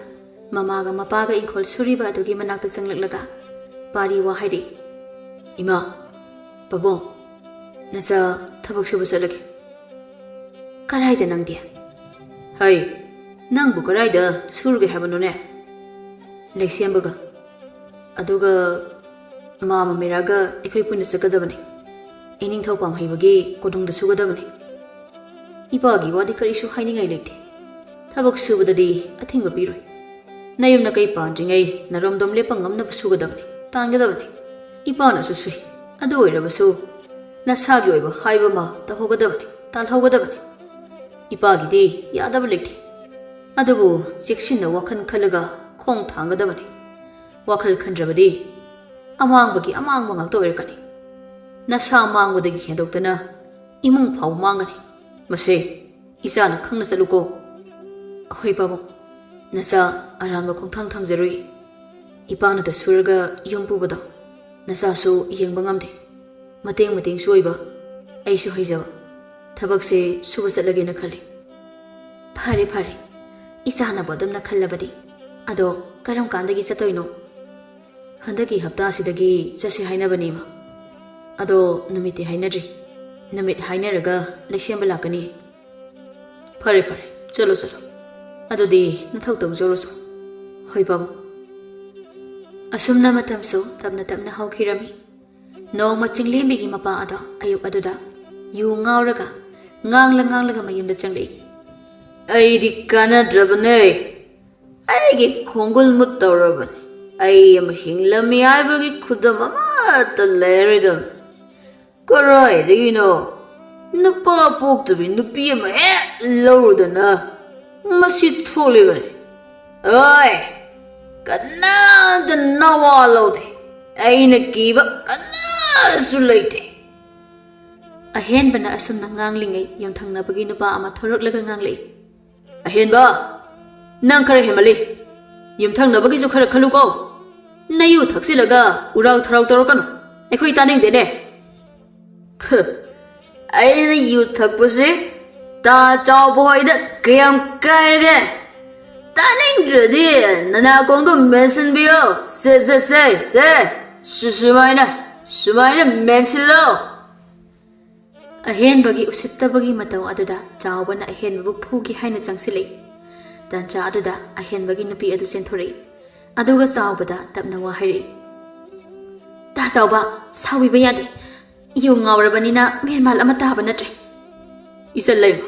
ꯃꯃꯥꯒ ꯃꯄꯥꯒ ꯏꯪꯈꯣꯜ ꯁꯨꯔꯤꯕ ꯑꯗꯨꯒꯤ ꯃꯅꯥꯛꯇ ꯆꯪꯂꯛꯂꯒ ꯄꯥꯔꯤ ꯋꯥ ꯍꯥꯏꯔꯤ ꯏꯃꯥ ꯄꯥꯕꯨꯡ ꯅꯆꯥ ꯊꯕꯛ ꯁꯨꯕ ꯆꯠꯂꯒꯦ ꯀꯔꯥꯏꯗ ꯅꯪꯗꯤ ꯍꯩ ꯅꯪꯕꯨ ꯀꯔꯥꯏꯗ ꯁꯨꯔꯒꯦ ꯍꯥꯏꯕꯅꯣꯅꯦ ꯂꯩꯁꯦꯝꯕꯒ ꯑꯗꯨꯒ ꯃꯥꯃ ꯃꯦꯔꯥꯒ ꯑꯩꯈꯣꯏ ꯄꯨꯟꯅ ꯆꯠꯀꯗꯕꯅꯤ ꯏꯅꯤꯡꯊꯧ ꯄꯥꯝꯍꯩꯕꯒꯤ ꯀꯣꯅꯨꯡꯗ ꯁꯨꯒꯗꯕꯅꯤ ꯏꯄꯥꯒꯤ ꯋꯥꯗꯤ ꯀꯔꯤꯁꯨ ꯍꯥꯏꯅꯤꯡꯉꯥꯏ ꯂꯩꯇꯦ ꯊꯕꯛ ꯁꯨꯕꯗꯗꯤ ꯑꯊꯤꯡꯕ ꯄꯤꯔꯣꯏ ꯅꯌꯨꯝꯅ ꯀꯩ ꯄꯥꯟꯗ꯭ꯔꯤꯉꯩ ꯅꯔꯣꯝꯗꯣꯝ ꯂꯦꯞꯄ ꯉꯝꯅꯕ ꯁꯨꯒꯗꯕꯅꯤ ꯇꯥꯟꯒꯗꯕꯅꯤ ꯏꯄꯥꯅꯁꯨ ꯁꯨꯏ ꯑꯗꯨ ꯑꯣꯏꯔꯕꯁꯨ ꯅꯁꯥꯒꯤ ꯑꯣꯏꯕ ꯍꯥꯏꯕ ꯑꯃ ꯇꯧꯍꯧꯒꯗꯕꯅꯤ ꯇꯥꯜꯍꯧꯒꯗꯕꯅꯤ ꯏꯄꯥꯒꯤꯗꯤ ꯌꯥꯗꯕ ꯂꯩꯇꯦ ꯑꯗꯨꯕꯨ ꯆꯦꯛꯁꯤꯟꯅ ꯋꯥꯈꯜ ꯈꯜꯂꯒ ꯈꯣꯡ ꯊꯥꯡꯒꯗꯕꯅꯤ ꯋꯥꯈꯜ ꯈꯟꯗ꯭ꯔꯕꯗꯤ ꯑꯃꯥꯡꯕꯒꯤ ꯑꯃꯥꯡꯕ ꯉꯥꯛꯇ ꯑꯣꯏꯔꯛꯀꯅꯤ ꯅꯁꯥ ꯃꯥꯡꯕꯗꯒꯤ ꯍꯦꯟꯗꯣꯛꯇꯅ ꯏꯃꯨꯡ ꯐꯥꯎ ꯃꯥꯡꯒꯅꯤ ꯃꯁꯦ ꯏꯆꯥꯅ ꯈꯪꯅ ꯆꯠꯂꯨꯀꯣ ꯑꯩꯈꯣꯏ ꯄꯥꯕꯨꯡ ꯅꯆꯥ ꯑꯔꯥꯟꯕ ꯈꯣꯡꯊꯥꯡ ꯊꯥꯡꯖꯔꯨꯏ ꯏꯄꯥꯅꯗ ꯁꯨꯔꯒ ꯌꯨꯝ ꯄꯨꯕꯗꯣ ꯅꯆꯥꯁꯨ ꯌꯦꯡꯕ ꯉꯝꯗꯦ ꯃꯇꯦꯡꯁꯨ ꯑꯣꯏꯕ ꯑꯩꯁꯨ ꯍꯩꯖꯕ ꯊꯕꯛꯁꯦ ꯁꯨꯕ ꯆꯠꯂꯒꯦꯅ ꯈꯜꯂꯤ ꯐꯔꯦ ꯐꯔꯦ ꯏꯆꯥꯅꯕꯨ ꯑꯗꯨꯝꯅ ꯈꯜꯂꯕꯗꯤ ꯑꯗꯣ ꯀꯔꯝ ꯀꯥꯟꯗꯒꯤ ꯆꯠꯇꯣꯏꯅꯣ ꯍꯟꯗꯛꯀꯤ ꯍꯞꯇꯥꯁꯤꯗꯒꯤ ꯆꯠꯁꯦ ꯍꯥꯏꯅꯕꯅꯤ ꯏꯃꯥ ꯑꯗꯣ ꯅꯨꯃꯤꯠꯇꯤ ꯍꯥꯏꯅꯗ꯭ꯔꯤ ꯅꯨꯃꯤꯠ ꯍꯥꯏꯅꯔꯒ ꯂꯩꯁꯦꯝꯕ ꯂꯥꯛꯀꯅꯤ ꯐꯔꯦ ꯐꯔꯦ ꯆꯠꯂꯣ ꯆꯠꯂꯣ ꯑꯗꯨꯗꯤ ꯅꯊꯧ ꯇꯧꯖꯔꯨꯁꯨ ꯍꯣꯏ ꯄꯥꯕꯨꯡ ꯑꯁꯨꯝꯅ ꯃꯇꯝꯁꯨ ꯇꯞꯅ ꯇꯞꯅ ꯍꯧꯈꯤꯔꯝꯃꯤ ꯅꯣꯡꯃ ꯆꯤꯡꯂꯦꯝꯕꯤꯒꯤ ꯃꯄꯥ ꯑꯗꯣ ꯑꯌꯨꯛ ꯑꯗꯨꯗ ꯌꯨ ꯉꯥꯎꯔꯒ ꯉꯥꯡꯂꯒ ꯃꯌꯨꯝꯗ ꯆꯪꯂꯛꯏ ꯑꯩꯗꯤ ꯀꯥꯟꯅꯗ꯭ꯔꯕꯅꯦ ꯑꯩꯒꯤ ꯈꯣꯡꯒꯨꯜ ꯃꯨꯠ ꯇꯧꯔꯕꯅꯤ ꯑꯩ ꯑꯃ ꯍꯤꯡꯂꯝꯃꯤ ꯍꯥꯏꯕꯒꯤ ꯈꯨꯗꯝ ꯑꯃꯠꯇ ꯂꯩꯔꯣꯏꯗꯕꯅꯤ ꯀꯔꯥꯏꯗꯒꯤꯅꯣ ꯅꯨꯄꯥ ꯄꯣꯛꯇꯕꯤ ꯅꯨꯄꯤ ꯑꯃ ꯍꯦꯛ ꯂꯧꯔꯨꯗꯅ ꯃꯁꯤ ꯊꯣꯛꯂꯤꯕꯅꯤ ꯑꯣꯏ ꯀꯅꯥꯗ ꯅꯋꯥ ꯂꯧꯗꯦ ꯑꯩꯅ ꯀꯤꯕ ꯀꯅꯥꯁꯨ ꯂꯩꯇꯦ ꯑꯍꯦꯟꯕꯅ ꯑꯁꯨꯝꯅ ꯉꯥꯡꯂꯤꯉꯩ ꯌꯨꯝꯊꯪꯅꯕꯒꯤ ꯅꯨꯄꯥ ꯑꯃ ꯊꯣꯔꯛꯂꯒ ꯉꯥꯡꯂꯛꯏ ꯑꯍꯦꯟꯕ ꯅꯪ ꯈꯔ ꯍꯦꯟꯃꯜꯂꯤ ꯌꯨꯝꯊꯪꯅꯕꯒꯤꯁꯨ ꯈꯔ ꯈꯜꯂꯨꯀꯣ ꯅꯌꯨ ꯊꯛꯆꯤꯜꯂꯒ ꯎꯔꯥꯎ ꯊꯔꯥꯎ ꯇꯧꯔꯛꯀꯅꯨ ꯑꯩꯈꯣꯏ ꯇꯥꯅꯤꯡꯗꯦꯅꯦ ꯑꯩꯅ ꯌꯨ ꯊꯛꯄꯁꯦ ꯇꯥ ꯆꯥꯎꯕ ꯍꯣꯏꯗ ꯀꯌꯥꯝ ꯀꯥꯏꯔꯒꯦ ꯇꯥꯅꯤꯡꯗ꯭ꯔꯗꯤ ꯅꯅꯥꯀꯣꯡꯗꯣ ꯃꯦꯟꯁꯤꯟꯕꯤꯌꯣ ꯁꯨꯃꯥꯏꯅ ꯃꯦꯟꯁꯤꯜꯂꯣ ꯑꯍꯦꯟꯕꯒꯤ ꯎꯁꯤꯠꯇꯕꯒꯤ ꯃꯇꯧ ꯑꯗꯨꯗ ꯆꯥꯎꯕꯅ ꯑꯍꯦꯟꯕꯕꯨ ꯐꯨꯒꯤ ꯍꯥꯏꯅ ꯆꯪꯁꯤꯜꯂꯛꯏ ꯇꯟꯖꯥ ꯑꯗꯨꯗ ꯑꯍꯦꯟꯕꯒꯤ ꯅꯨꯄꯤ ꯑꯗꯨ ꯆꯦꯟꯊꯣꯔꯛꯏ ꯑꯗꯨꯒ ꯆꯥꯎꯕꯗ ꯇꯞꯅ ꯋꯥ ꯍꯥꯏꯔꯛꯏ ꯇꯥ ꯆꯥꯎꯕ ꯁꯥꯎꯕꯤꯕ ꯌꯥꯗꯦ ꯌꯨ ꯉꯥꯎꯔꯕꯅꯤꯅ ꯃꯦꯟꯃꯥꯜ ꯑꯃ ꯇꯥꯕ ꯅꯠꯇ꯭ꯔꯦ ꯏꯆꯜ ꯂꯩꯃ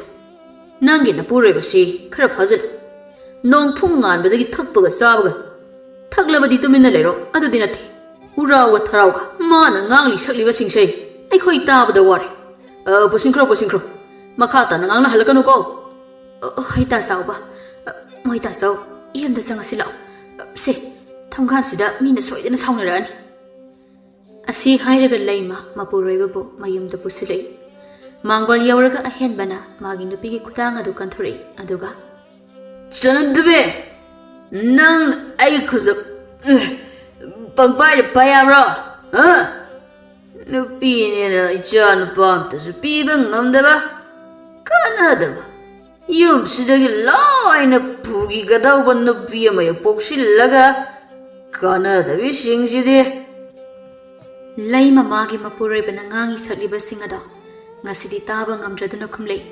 ꯅꯪꯒꯤ ꯅꯄꯨꯔꯣꯏꯕꯁꯤ ꯈꯔ ꯐꯥꯖꯜꯂꯨ ꯅꯣꯡ ꯐꯨꯡ ꯉꯥꯟꯕꯗꯒꯤ ꯊꯛꯄꯒ ꯆꯥꯕꯒ ꯊꯛꯂꯕꯗꯤ ꯇꯨꯃꯤꯟꯅ ꯂꯩꯔꯣ ꯑꯗꯨꯗꯤ ꯅꯠꯇꯦ ꯎꯔꯥꯎꯒ ꯊꯔꯥꯎꯒ ꯃꯥꯅ ꯉꯥꯡꯂꯤ ꯁꯛꯂꯤꯕꯁꯤꯡꯁꯦ ꯑꯩꯈꯣꯏ ꯇꯥꯕꯗ ꯋꯥꯔꯦ ꯄꯨꯁꯤꯟꯈ꯭ꯔꯣ ꯃꯈꯥ ꯇꯥꯅ ꯉꯥꯡꯅꯍꯜꯂꯛꯀꯅꯨꯀꯣ ꯍꯣꯏ ꯇꯥ ꯆꯥꯎꯕ ꯃꯣꯏ ꯇꯥꯆꯧ ꯌꯨꯝꯗ ꯆꯪꯉꯁꯤ ꯂꯥꯛꯑꯣ ꯁꯦ ꯊꯣꯡꯒꯥꯟꯁꯤꯗ ꯃꯤꯅ ꯁꯣꯏꯗꯅ ꯁꯥꯎꯅꯔꯛꯑꯅꯤ ꯑꯁꯤ ꯍꯥꯏꯔꯒ ꯂꯩꯃ ꯃꯄꯨꯔꯣꯏꯕꯕꯨ ꯃꯌꯨꯝꯗ ꯄꯨꯁꯤꯜꯂꯛꯏ ꯃꯥꯡꯒꯣꯜ ꯌꯧꯔꯒ ꯑꯍꯦꯟꯕꯅ ꯃꯥꯒꯤ ꯅꯨꯄꯤꯒꯤ ꯈꯨꯗꯥꯡ ꯑꯗꯨ ꯀꯟꯊꯣꯔꯛꯏ ꯑꯗꯨꯒ ꯆꯅꯗꯕꯦ ꯅꯪ ꯑꯩ ꯈꯨꯖꯞ ꯄꯪꯄꯥꯏꯗ ꯄꯥꯏ ꯌꯥꯕ꯭ꯔꯣ ꯅꯨꯄꯤꯅꯦꯅ ꯏꯆꯥ ꯅꯨꯄꯥ ꯑꯝꯇꯁꯨ ꯄꯤꯕ ꯉꯝꯗꯕ ꯀꯥꯟꯅꯗꯕ ꯌꯨꯝꯁꯤꯗꯒꯤ ꯂꯣꯏꯅ ꯄꯨꯈꯤꯒꯗꯧꯕ ꯅꯨꯄꯤ ꯑꯃ ꯄꯣꯛꯁꯤꯜꯂꯒ ꯀꯥꯟꯅꯗꯕꯤꯁꯤꯡꯁꯤꯗꯤ ꯂꯩ ꯃꯃꯥꯒꯤ ꯃꯄꯨꯔꯣꯏꯕꯅ ꯉꯥꯡꯉꯤ ꯁꯛꯂꯤꯕꯁꯤꯡ ꯑꯗꯣ ꯉꯁꯤꯗꯤ ꯇꯥꯕ ꯉꯝꯗ꯭ꯔꯗꯨꯅ ꯈꯨꯝꯂꯛꯏ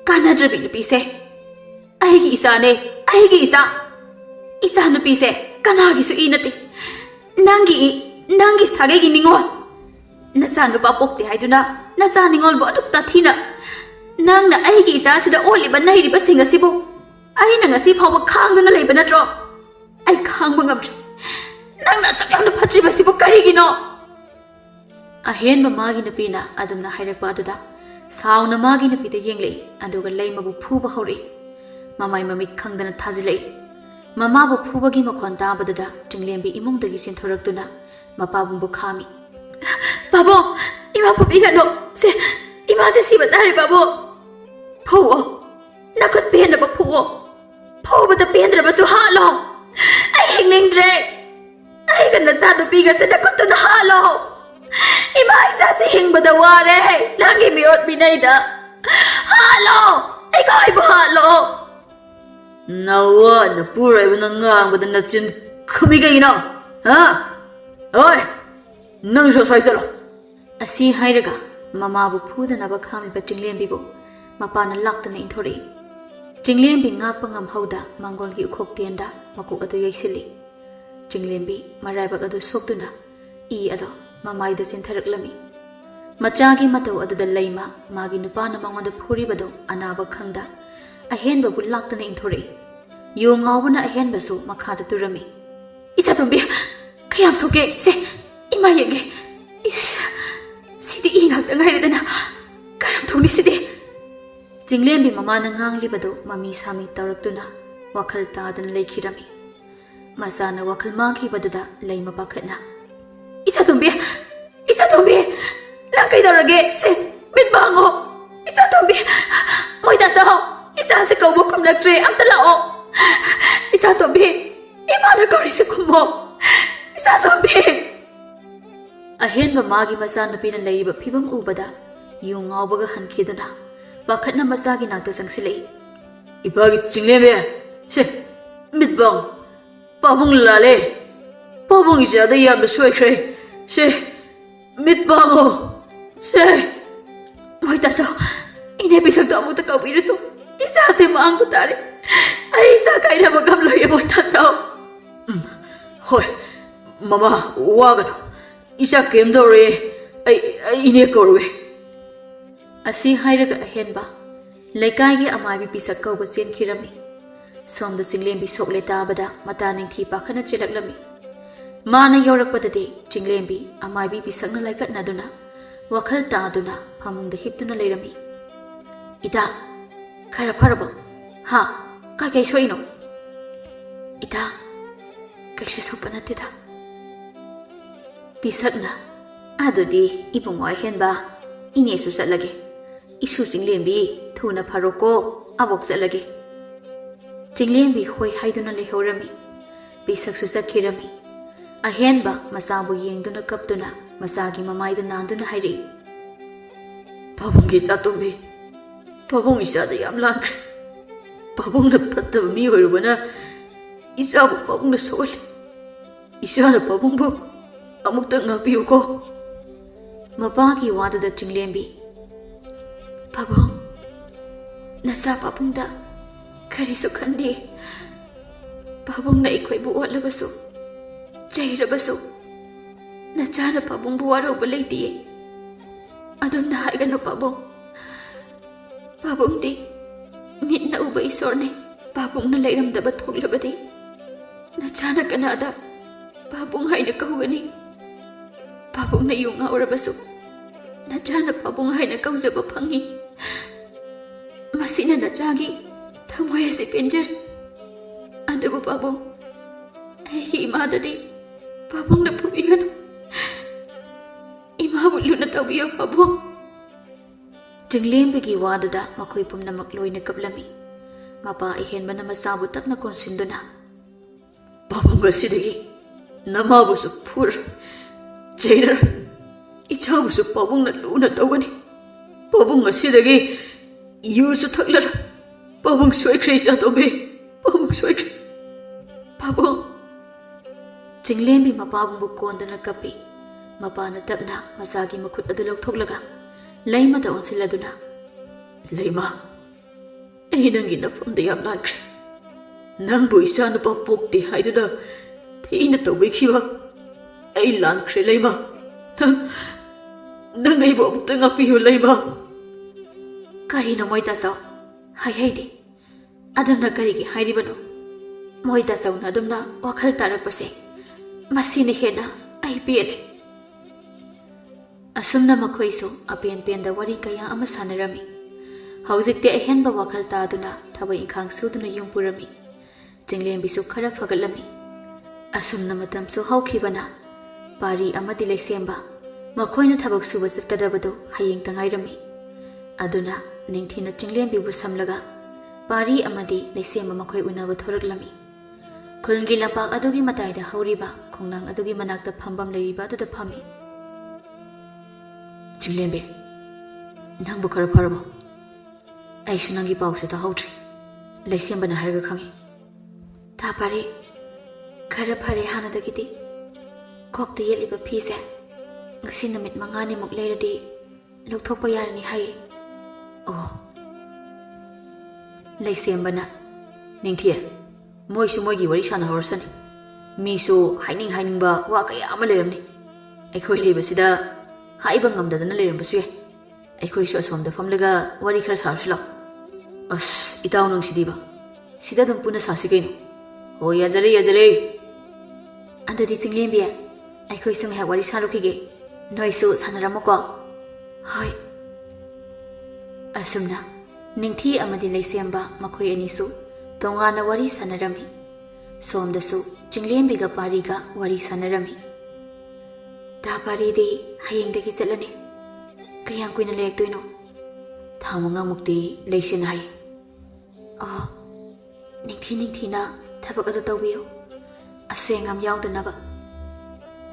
ꯀꯥꯟꯅꯗ꯭ꯔꯕꯤ ꯅꯨꯄꯤꯁꯦ ꯑꯩꯒꯤ ꯏꯆꯥꯅꯦ ꯑꯩꯒꯤ ꯏꯆꯥ ꯅꯨꯄꯤꯁꯦ ꯀꯅꯥꯒꯤꯁꯨ ꯏ ꯅꯠꯇꯦ ꯅꯪꯒꯤ ꯁꯥꯒꯩꯒꯤ ꯅꯤꯡꯉꯣꯜ ꯅꯆꯥ ꯅꯨꯄꯥ ꯄꯣꯛꯇꯦ ꯍꯥꯏꯗꯨꯅ ꯅꯆꯥ ꯅꯤꯡꯉꯣꯜꯕꯨ ꯑꯗꯨꯛ ꯇꯥꯊꯤꯅ ꯅꯪꯅ ꯑꯩꯒꯤ ꯏꯆꯥꯁꯤꯗ ꯑꯣꯜꯂꯤꯕ ꯅꯩꯔꯤꯕꯁꯤꯡ ꯑꯁꯤꯕꯨ ꯑꯩꯅ ꯉꯁꯤ ꯐꯥꯎꯕ ꯈꯥꯡꯗꯨꯅ ꯂꯩꯕ ꯅꯠꯇ꯭ꯔꯣ ꯑꯩ ꯈꯥꯡꯕ ꯉꯝꯗ꯭ꯔꯦ ꯅꯪꯅ ꯑꯁꯨꯛ ꯌꯥꯝꯅ ꯐꯠꯇ꯭ꯔꯤꯕꯁꯤꯕꯨ ꯀꯔꯤꯒꯤꯅꯣ ꯑꯍꯦꯟꯕ ꯃꯥꯒꯤ ꯅꯨꯄꯤꯅ ꯑꯗꯨꯝꯅ ꯍꯥꯏꯔꯛꯄ ꯑꯗꯨꯗ ꯁꯥꯎꯅ ꯃꯥꯒꯤ ꯅꯨꯄꯤꯗ ꯌꯦꯡꯂꯛꯏ ꯑꯗꯨꯒ ꯂꯩꯃꯕꯨ ꯐꯨꯕ ꯍꯧꯔꯛꯏ ꯃꯃꯥꯏ ꯃꯃꯤꯠ ꯈꯪꯗꯅ ꯊꯥꯖꯤꯜꯂꯛꯏ ꯃꯃꯥꯕꯨ ꯐꯨꯕꯒꯤ ꯃꯈꯣꯟ ꯇꯥꯕꯗꯨꯗ ꯆꯤꯡꯂꯦꯝꯕꯤ ꯏꯃꯨꯡꯗꯒꯤ ꯆꯦꯟꯊꯣꯔꯛꯇꯨꯅ ꯃꯄꯥꯕꯨꯡꯕꯨ ꯈꯥꯝꯃꯤ ꯄꯥꯕꯨꯡ ꯏꯃꯥ ꯐꯨꯕꯤꯒꯅꯨ ꯏꯃꯥꯁꯦ ꯁꯤꯕ ꯇꯥꯔꯦ ꯄꯥꯕꯨꯡ ꯐꯨꯋꯣ ꯅꯈꯨꯠ ꯄꯦꯟꯅꯕ ꯐꯨꯋꯣ ꯐꯨꯕꯗ ꯄꯦꯟꯗ꯭ꯔꯕꯁꯨ ꯍꯥꯠꯂꯣ ꯑꯩ ꯍꯤꯡꯅꯤꯡꯗ꯭ꯔꯦ ꯑꯩꯒ ꯅꯆꯥꯅꯨꯄꯤꯒꯁꯦ ꯅꯈꯨꯠꯇꯨꯅ ꯍꯥꯠꯂꯣ ꯏꯃꯥ ꯏꯆꯥꯁꯦ ꯍꯤꯡꯕꯗ ꯋꯥꯔꯦ ꯅꯪꯒꯤ ꯃꯤꯑꯣꯠ ꯃꯤꯅꯩꯗ ꯍꯥꯠꯂꯣ ꯑꯩꯈꯣꯏꯕꯨ ꯍꯥꯠꯂꯣ ꯅꯋꯥ ꯅꯄꯨꯔꯣꯏꯕꯅ ꯉꯥꯡꯕꯗ ꯅꯆꯤꯟ ꯈꯨꯝꯃꯤ ꯀꯩꯒꯤꯅꯣ Oi! Nang so sai salo. Asi hairaga mamabu phudanaba khamliba Chinglembibu mapana laktana inthori. Chinglembi ngakpa ngamhauda mangolgi ukhoktienda makuk adu yaisili. Chinglembi maraibak adu soktuna I ado mamaida chintharaklami. Machagi matau aduda leima magi nupana mangonda phuribado anaba khangda ahenba bu laktana inthori. Yo ngawbana ahenba su makhada turami. Isa tumbi kayam soke se ima yenge is sidi ingak tangaridana karam thoni sidi. Chinglembi mamana nganglibado mami sami tawraktuna wakhal tadana leikhirami. Masana wakhal mangkhibaduda leima pakhatna. Isa tumbi lang kay darage se mit bango. Isa tumbi moida sao isa se kawbo kumlaktre amta lao. Isa tumbi imana kori se kumo. Isa tumbi ahenba magi masana pina leiba phibam ubada yu ngawbaga hankhiduna pakhatna masagi nakta sangsilei. Ibagi Chinglembe se mit bang pabung lale pabung isada yamna soikhre se mit bango se moita so ine bisak to amuta kaupirasu isa se mangu tare ai isa kaina bagam loye moita so hoi mama wagano isa kemdore ai ine korwe asi hairaga ahenba lekai amaibi pisak kauba chen khirami somda Chinglembi sokle tabada mata ningthi pakhana chelaklami mana yorakpadadi Chinglembi amaibi pisakna laikatnaduna wakhal taaduna phamungda hiptuna leirami. Ida khara pharabo ha kai soino. Ida kaisi sopanatida pisakna adudi ibungo ahenba ine su chatlage isu Chinglembi thuna pharoko abok chatlage. Chinglembi hoi haiduna lehorami pisak su chakhirami. Ahenba masabu yengduna kaptuna masagi mamaida nanduna hairi. Pabungi chatumbi pabung isada yam lankre. Pabungna pattaba mi oirubana isabu pabungna sol. Isana pabungbu amukta ngakpiyuko. Mapagi wadada Chinglembi pabung nasa pabungda karisu khandi. Pabungna ikhoibu otlabasu Jairabasu Nachana pabung buwaro baliti Adon na haigano pabung Pabung di Mit na uba isorne Pabung na layram dabat huglabadi Nachana kanada Pabung hay na kahugani Pabung na yung aurabasu Nachana pabung hay na kauzaba pangi Masina na chagi Thamwaya si pinjar Adabu pabung Ay imadadi Pabung na pumigano. Imabulu na tabiyo pabung. Chinglembi gi wadada makoy pumnamak loy na kablami. Mapa ihenba na masabu tak na konsinduna. Pabung asidagi namabu su pur. Jainer ichabu su pabung na luna tawani. Pabung asidagi yu su taklar. Pabung soikre sa tobe. Pabung soikre. Pabung Chinglembi mapabungbu kondana kapi mapana tapna masagi makut adu lauthoklaga leima da onsiladuna leima ei nangi nafamda yam lankre nangbu isana pa pokti haiduna thina tawbikhiba ei lankre leima nang ei bo amta ngapiyu leima karina moita saw haidi adamna karigi hairibano moita sawna adamna wakhal tarakpase Masini hena ay piyele. Asumna makoiso apian pianda wari kaya ama sanarami. Hauzikte ahenba wakhal taaduna thabay ingkhang suduna yung purami. Chinglembi su khara phagalami. Asumna matam su hawkhibana. Pari amadi laisemba. Makoina thabak suba chatkadabado hayeng tangairami. Aduna ningthina Chinglembi bu samlaga. Pari amadi laisemba makoi unaba thoraklami. Khulngi lampak adugi mataida hauriba khongnang adugi manakta phambam leiriba aduda phami. Chinglembi nangbu khara pharabo aisu nangi pause ta hautri laisembana harga khangi ta pare khara phare hanadagidi ꯀꯣꯛꯇ ꯌꯦꯠꯂꯤꯕ ꯐꯤꯁꯦ ꯉꯁꯤ ꯅꯨꯃꯤꯠ 5ꯅꯤꯃꯨꯛ ꯂꯩꯔꯗꯤ ꯂꯧꯊꯣꯛꯄ ꯌꯥꯔꯅꯤ ꯍꯥꯏꯌꯦ. ꯑꯣ ꯂꯩꯁꯦꯝꯕꯅ ꯅꯤꯡꯊꯤ ꯃꯣꯏꯁꯨ ꯃꯣꯏꯒꯤ ꯋꯥꯔꯤ ꯁꯥꯟꯅꯍꯧꯔꯁꯅꯤ. ꯃꯤꯁꯨ ꯍꯥꯏꯅꯤꯡꯕ ꯋꯥ ꯀꯌꯥ ꯑꯃ ꯂꯩꯔꯝꯅꯤ. ꯑꯩꯈꯣꯏ ꯂꯩꯕꯁꯤꯗ ꯍꯥꯏꯕ ꯉꯝꯗꯗꯅ ꯂꯩꯔꯝꯕꯁꯨ ꯌꯥꯏ. ꯑꯩꯈꯣꯏꯁꯨ ꯑꯁꯣꯝꯗ ꯐꯝꯂꯒ ꯋꯥꯔꯤ ꯈꯔ ꯁꯥꯔꯁꯨ ꯂꯥꯎ. ꯑꯁ ꯏꯇꯥꯎ ꯅꯪꯁꯤꯗꯤꯕ ꯁꯤꯗ ꯑꯗꯨꯝ ꯄꯨꯟꯅ ꯁꯥꯁꯤ ꯀꯩꯅꯣ. ꯍꯣꯏ ꯌꯥꯖꯔꯦ ꯌꯥꯖꯔꯦ. ꯑꯗꯨꯗꯤ ꯆꯤꯡꯂꯦꯝꯕꯤ ꯑꯩꯈꯣꯏꯁꯨ ꯉꯥꯏꯍꯥꯛ ꯋꯥꯔꯤ ꯁꯥꯔꯨꯈꯤꯒꯦ. ꯅꯣꯏꯁꯨ ꯁꯥꯟꯅꯔꯝꯃꯨꯀꯣ. ꯍꯣꯏ. ꯑꯁꯨꯝꯅ ꯅꯤꯡꯊꯤ ꯑꯃꯗꯤ ꯂꯩꯁꯦꯝꯕ ꯃꯈꯣꯏ ꯑꯅꯤꯁꯨ ꯇꯣꯉꯥꯟꯅ ꯋꯥꯔꯤ ꯁꯥꯟꯅꯔꯝꯃꯤ. ꯁꯣꯝꯗꯁꯨ ꯆꯤꯡꯂꯦꯝꯕꯤꯒ ꯄꯥꯔꯤꯒ ꯋꯥꯔꯤ ꯁꯥꯟꯅꯔꯝꯃꯤ. ꯇꯥ ꯄꯥꯔꯤꯗꯤ ꯍꯌꯦꯡꯗꯒꯤ ꯆꯠꯂꯅꯤ. ꯀꯌꯥꯝ ꯀꯨꯏꯅ ꯂꯩꯔꯛꯇꯣꯏꯅꯣ? ꯊꯥ 5ꯃꯨꯛꯇꯤ ꯂꯩꯁꯦꯅ ꯍꯥꯏ. ꯑꯣ ꯅꯤꯡꯊꯤꯅ ꯊꯕꯛ ꯑꯗꯨ ꯇꯧꯕꯤꯌꯨ. ꯑꯁꯣꯏ ꯑꯉꯥꯝ ꯌꯥꯎꯗꯅꯕ.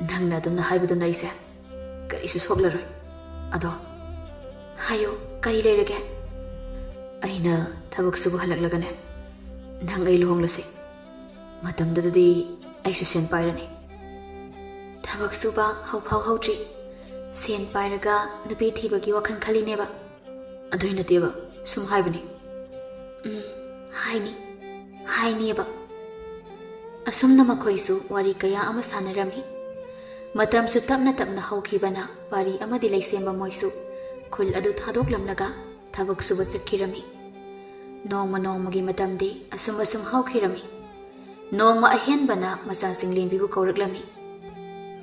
ꯅꯪꯅ ꯑꯗꯨꯝꯅ ꯍꯥꯏꯕꯗꯨꯅ ꯑꯩꯁꯦ ꯀꯔꯤꯁꯨ ꯁꯣꯛꯂꯔꯣꯏ. ꯑꯗꯣ ꯍꯥꯏꯌꯣ ꯀꯔꯤ ꯂꯩꯔꯒꯦ? ꯑꯩꯅ ꯊꯕꯛ ꯁꯨꯕ ꯍꯜꯂꯛꯂꯒꯅꯦ ꯅꯪ ꯑꯩ ꯂꯨꯍꯣꯡꯂꯁꯤ. ꯃꯇꯝꯗꯨꯗꯗꯤ ꯑꯩꯁꯨ ꯁꯦꯟ ꯄꯥꯏꯔꯅꯤ. ꯊꯕꯛ ꯁꯨꯕ ꯍꯧꯐꯥꯎ ꯍꯧꯗ꯭ꯔꯤ ꯁꯦꯟ ꯄꯥꯏꯔꯒ ꯅꯨꯄꯤ ꯊꯤꯕꯒꯤ ꯋꯥꯈꯜ ꯈꯜꯂꯤꯅꯦꯕ. ꯑꯗꯨꯏ ꯅꯠꯇꯦꯕ ꯁꯨꯝ ꯍꯥꯏꯕꯅꯤ. ꯍꯥꯏꯅꯤꯕ. ꯑꯁꯨꯝꯅ ꯃꯈꯣꯏꯁꯨ ꯋꯥꯔꯤ ꯀꯌꯥ ꯑꯃ ꯁꯥꯟꯅꯔꯝꯃꯤ. ꯃꯇꯝꯁꯨ ꯇꯞꯅ ꯍꯧꯈꯤꯕꯅ ꯄꯥꯔꯤ ꯑꯃꯗꯤ ꯂꯩꯁꯦꯝꯕ ꯃꯣꯏꯁꯨ ꯈꯨꯜ ꯑꯗꯨ ꯊꯥꯗꯣꯛꯂꯝꯂꯒ ꯊꯕꯛ ꯁꯨꯕ ꯆꯠꯈꯤꯔꯝꯃꯤ. ꯅꯣꯡꯃꯒꯤ ꯃꯇꯝꯗꯤ ꯑꯁꯨꯝ ꯍꯧꯈꯤꯔꯝꯃꯤ. ꯅꯣꯡꯃ ꯑꯍꯦꯟꯕꯅ ꯃꯆꯥ ꯆꯤꯡꯂꯦꯝꯕꯤꯕꯨ ꯀꯧꯔꯛꯂꯝꯃꯤ.